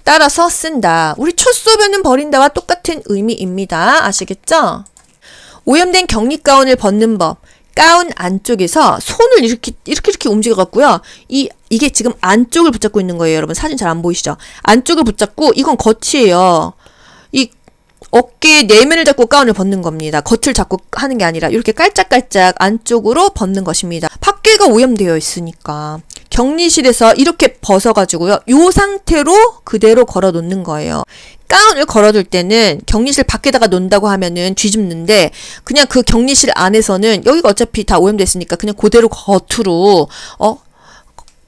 Speaker 2: 따라서 쓴다. 우리 초소변은 버린다와 똑같은 의미입니다. 아시겠죠? 오염된 격리 가운을 벗는 법. 가운 안쪽에서 손을 이렇게 움직여 갖고요. 이게 지금 안쪽을 붙잡고 있는 거예요. 여러분 사진 잘 안 보이시죠? 안쪽을 붙잡고 이건 겉이에요. 이 어깨 내면을 잡고 가운을 벗는 겁니다. 겉을 잡고 하는 게 아니라 이렇게 깔짝깔짝 안쪽으로 벗는 것입니다. 밖에가 오염되어 있으니까 격리실에서 이렇게 벗어가지고요. 이 상태로 그대로 걸어 놓는 거예요. 가운을 걸어둘 때는 격리실 밖에다가 놓는다고 하면은 뒤집는데 그냥 그 격리실 안에서는 여기가 어차피 다 오염됐으니까 그냥 그대로 겉으로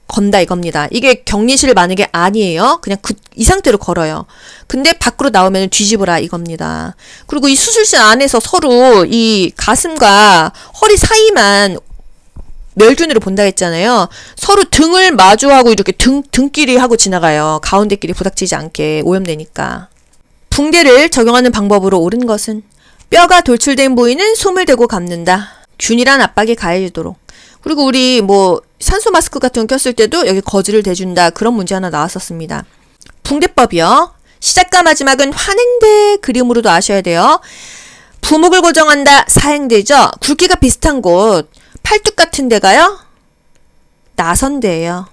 Speaker 2: 건다 이겁니다. 이게 격리실 만약에 아니에요. 그냥 이 상태로 걸어요. 근데 밖으로 나오면 뒤집으라 이겁니다. 그리고 이 수술실 안에서 서로 이 가슴과 허리 사이만 멸균으로 본다 했잖아요. 서로 등을 마주하고 이렇게 등끼리 하고 지나가요. 가운데끼리 부닥치지 않게 오염되니까. 붕대를 적용하는 방법으로 옳은 것은 뼈가 돌출된 부위는 솜을 대고 감는다. 균일한 압박이 가해지도록. 그리고 우리 산소 마스크 같은 거 꼈을 때도 여기 거즈를 대준다. 그런 문제 하나 나왔었습니다. 붕대법이요. 시작과 마지막은 환행대 그림으로도 아셔야 돼요. 부목을 고정한다. 사행대죠. 굵기가 비슷한 곳. 팔뚝 같은 데가요. 나선대예요.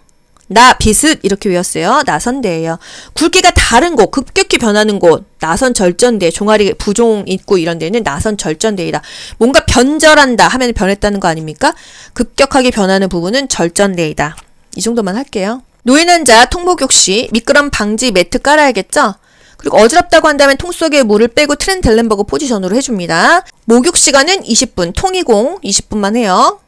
Speaker 2: 비슷 이렇게 외웠어요. 나선대예요. 굵기가 다른 곳, 급격히 변하는 곳, 나선절전대, 종아리 부종 있고 이런 데는 나선절전대이다. 뭔가 변절한다 하면 변했다는 거 아닙니까? 급격하게 변하는 부분은 절전대이다. 이 정도만 할게요. 노인 환자 통목욕 시 미끄럼 방지 매트 깔아야겠죠? 그리고 어지럽다고 한다면 통 속에 물을 빼고 트렌델렌버그 포지션으로 해줍니다. 목욕 시간은 20분, 통이공 20분만 해요.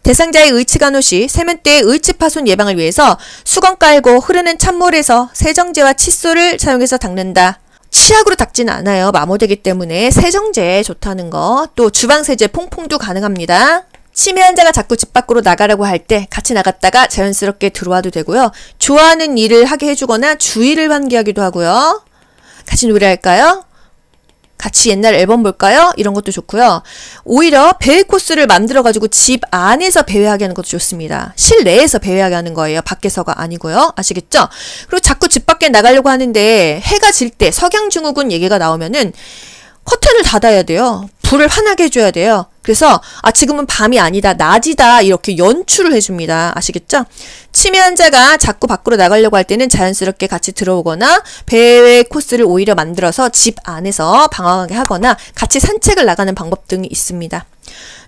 Speaker 2: 대상자의 의치간호 시 세면대의 의치 파손 예방을 위해서 수건 깔고 흐르는 찬물에서 세정제와 칫솔을 사용해서 닦는다. 치약으로 닦지는 않아요. 마모되기 때문에 세정제 좋다는 거. 또 주방세제 퐁퐁도 가능합니다. 치매 환자가 자꾸 집 밖으로 나가라고 할 때 같이 나갔다가 자연스럽게 들어와도 되고요. 좋아하는 일을 하게 해주거나 주의를 환기하기도 하고요. 같이 노래할까요? 같이 옛날 앨범 볼까요? 이런 것도 좋고요. 오히려 배회 코스를 만들어가지고 집 안에서 배회하게 하는 것도 좋습니다. 실내에서 배회하게 하는 거예요. 밖에서가 아니고요. 아시겠죠? 그리고 자꾸 집 밖에 나가려고 하는데 해가 질 때 석양증후군 얘기가 나오면은 커튼을 닫아야 돼요. 불을 환하게 해줘야 돼요. 그래서 지금은 밤이 아니다, 낮이다 이렇게 연출을 해줍니다. 아시겠죠? 치매 환자가 자꾸 밖으로 나가려고 할 때는 자연스럽게 같이 들어오거나 배회 코스를 오히려 만들어서 집 안에서 방황하게 하거나 같이 산책을 나가는 방법 등이 있습니다.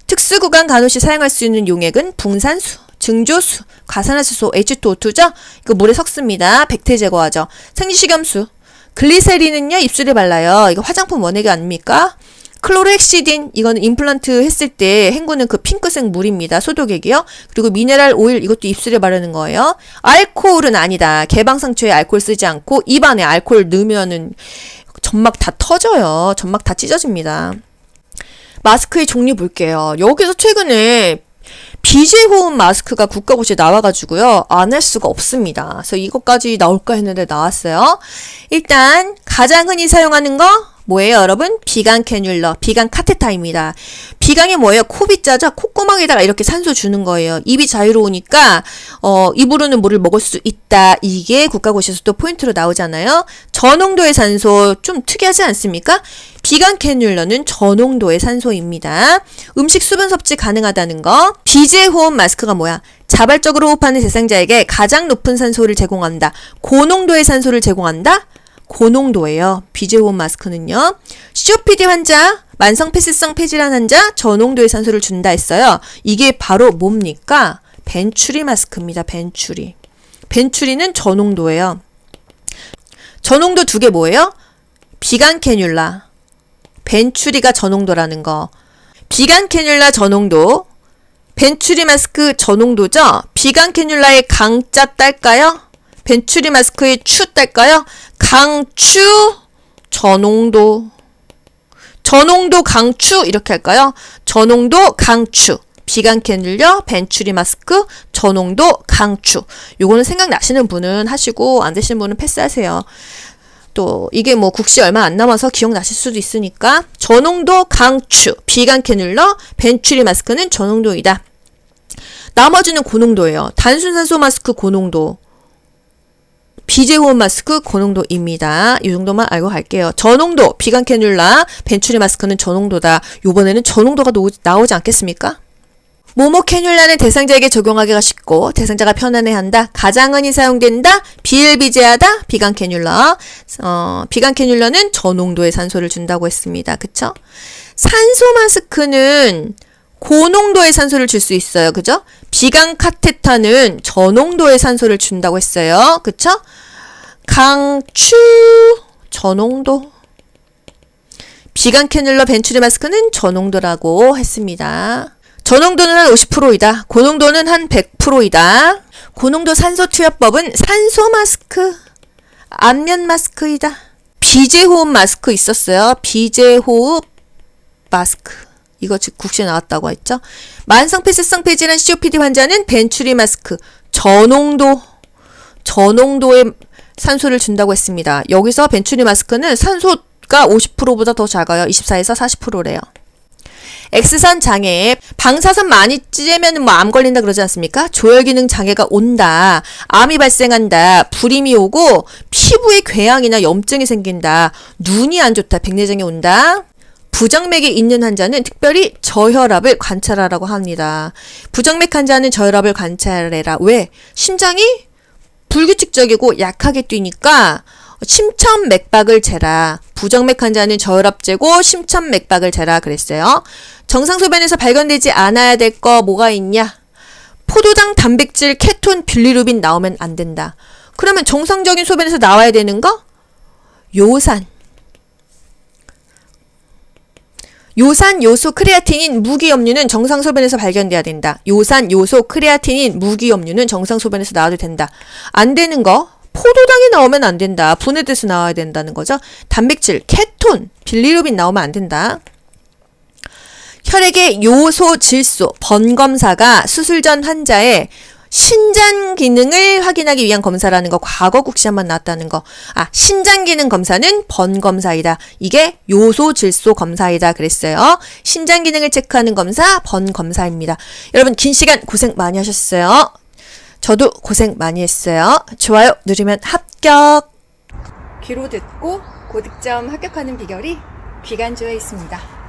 Speaker 2: 특수구강 간호 시 사용할 수 있는 용액은 붕산수, 증조수, 과산화수소, H2O2죠? 이거 물에 섞습니다. 백태 제거하죠. 생리식염수. 글리세린은요, 입술에 발라요. 이거 화장품 원액이 아닙니까? 클로르헥시딘, 이거는 임플란트 했을 때 헹구는 그 핑크색 물입니다. 소독액이요. 그리고 미네랄 오일, 이것도 입술에 바르는 거예요. 알코올은 아니다. 개방상처에 알코올 쓰지 않고 입안에 알코올 넣으면은 점막 다 터져요. 점막 다 찢어집니다. 마스크의 종류 볼게요. 여기서 최근에 BJ 호흡 마스크가 국가고시에 나와가지고요. 안 할 수가 없습니다. 그래서 이것까지 나올까 했는데 나왔어요. 일단 가장 흔히 사용하는 거 뭐예요, 여러분? 비강 캐뉼러, 비강 카테타입니다. 비강이 뭐예요? 코빗자죠? 콧구멍에다가 이렇게 산소 주는 거예요. 입이 자유로우니까 입으로는 물을 먹을 수 있다. 이게 국가고시에서 또 포인트로 나오잖아요. 저농도의 산소 좀 특이하지 않습니까? 비강 캐뉼러는 저농도의 산소입니다. 음식 수분 섭취 가능하다는 거. BJ 호흡 마스크가 뭐야? 자발적으로 호흡하는 대상자에게 가장 높은 산소를 제공한다. 고농도의 산소를 제공한다? 고농도예요. BJ 호흡 마스크는요. COPD 환자, 만성 폐쇄성 폐질환 환자, 저농도의 산소를 준다 했어요. 이게 바로 뭡니까? 벤츄리 마스크입니다. 벤츄리. 벤츄리는 저농도예요. 저농도 두 개 뭐예요? 비강 캐뉼라. 벤츄리가 저농도라는 거. 비강 캐뉼라 저농도. 벤츄리 마스크 저농도죠? 비강 캐뉼라의 강자 딸까요? 벤츄리 마스크의 추 딸까요? 강추 저농도. 저농도 강추 이렇게 할까요? 저농도 강추. 비강 캐뉼러 벤츄리 마스크 저농도 강추. 요거는 생각나시는 분은 하시고 안 되시는 분은 패스하세요. 또 이게 뭐 국시 얼마 안 남아서 기억나실 수도 있으니까 저농도 강추. 비강 캐뉼러 벤츄리 마스크는 저농도이다. 나머지는 고농도예요. 단순산소 마스크 고농도. BJ 호흡 마스크 고농도입니다. 이 정도만 알고 갈게요. 저농도 비강 캐뉼라 벤츄리 마스크는 저농도다. 요번에는 저농도가 나오지 않겠습니까? 모모 캐뉼라는 대상자에게 적용하기가 쉽고 대상자가 편안해한다. 가장 흔히 사용된다. 비일비재하다. 비강 캐뉼라. 비강 캐뉼라는 저농도의 산소를 준다고 했습니다. 그쵸? 산소 마스크는 고농도의 산소를 줄 수 있어요. 그죠? 비강 카테타는 저농도의 산소를 준다고 했어요. 그쵸? 강추 저농도. 비강 캐뉼러 벤츄리 마스크는 저농도라고 했습니다. 저농도는 한 50%이다. 고농도는 한 100%이다. 고농도 산소 투여법은 산소 마스크, 안면 마스크이다. BJ 호흡 마스크 있었어요. BJ 호흡 마스크. 이거 즉 국시에 나왔다고 했죠. 만성 폐쇄성 폐질환 COPD 환자는 벤츄리 마스크 저농도의 산소를 준다고 했습니다. 여기서 벤츄리 마스크는 산소가 50%보다 더 작아요. 24에서 40%래요. X선 장애, 방사선 많이 찌면 뭐 암 걸린다 그러지 않습니까? 조혈기능 장애가 온다. 암이 발생한다. 불임이 오고 피부에 궤양이나 염증이 생긴다. 눈이 안 좋다. 백내장이 온다. 부정맥이 있는 환자는 특별히 저혈압을 관찰하라고 합니다. 부정맥 환자는 저혈압을 관찰해라. 왜? 심장이 불규칙적이고 약하게 뛰니까 심천맥박을 재라. 부정맥 환자는 저혈압 재고 심천맥박을 재라 그랬어요. 정상 소변에서 발견되지 않아야 될 거 뭐가 있냐? 포도당, 단백질, 케톤, 빌리루빈 나오면 안 된다. 그러면 정상적인 소변에서 나와야 되는 거? 요산, 요소, 크레아틴인, 무기염류는 정상 소변에서 발견돼야 된다. 요산, 요소, 크레아틴인, 무기염류는 정상 소변에서 나와도 된다. 안 되는 거? 포도당이 나오면 안 된다. 분해돼서 나와야 된다는 거죠. 단백질, 케톤, 빌리루빈 나오면 안 된다. 혈액의 요소, 질소, 번검사가 수술 전 환자의 신장 기능을 확인하기 위한 검사라는 거 과거 국시 한번 나왔다는 거. 신장 기능 검사는 번검사이다. 이게 요소 질소 검사이다 그랬어요. 신장 기능을 체크하는 검사 번검사입니다. 여러분 긴 시간 고생 많이 하셨어요. 저도 고생 많이 했어요. 좋아요 누르면 합격. 귀로 듣고 고득점 합격하는 비결이 귀간조에 있습니다.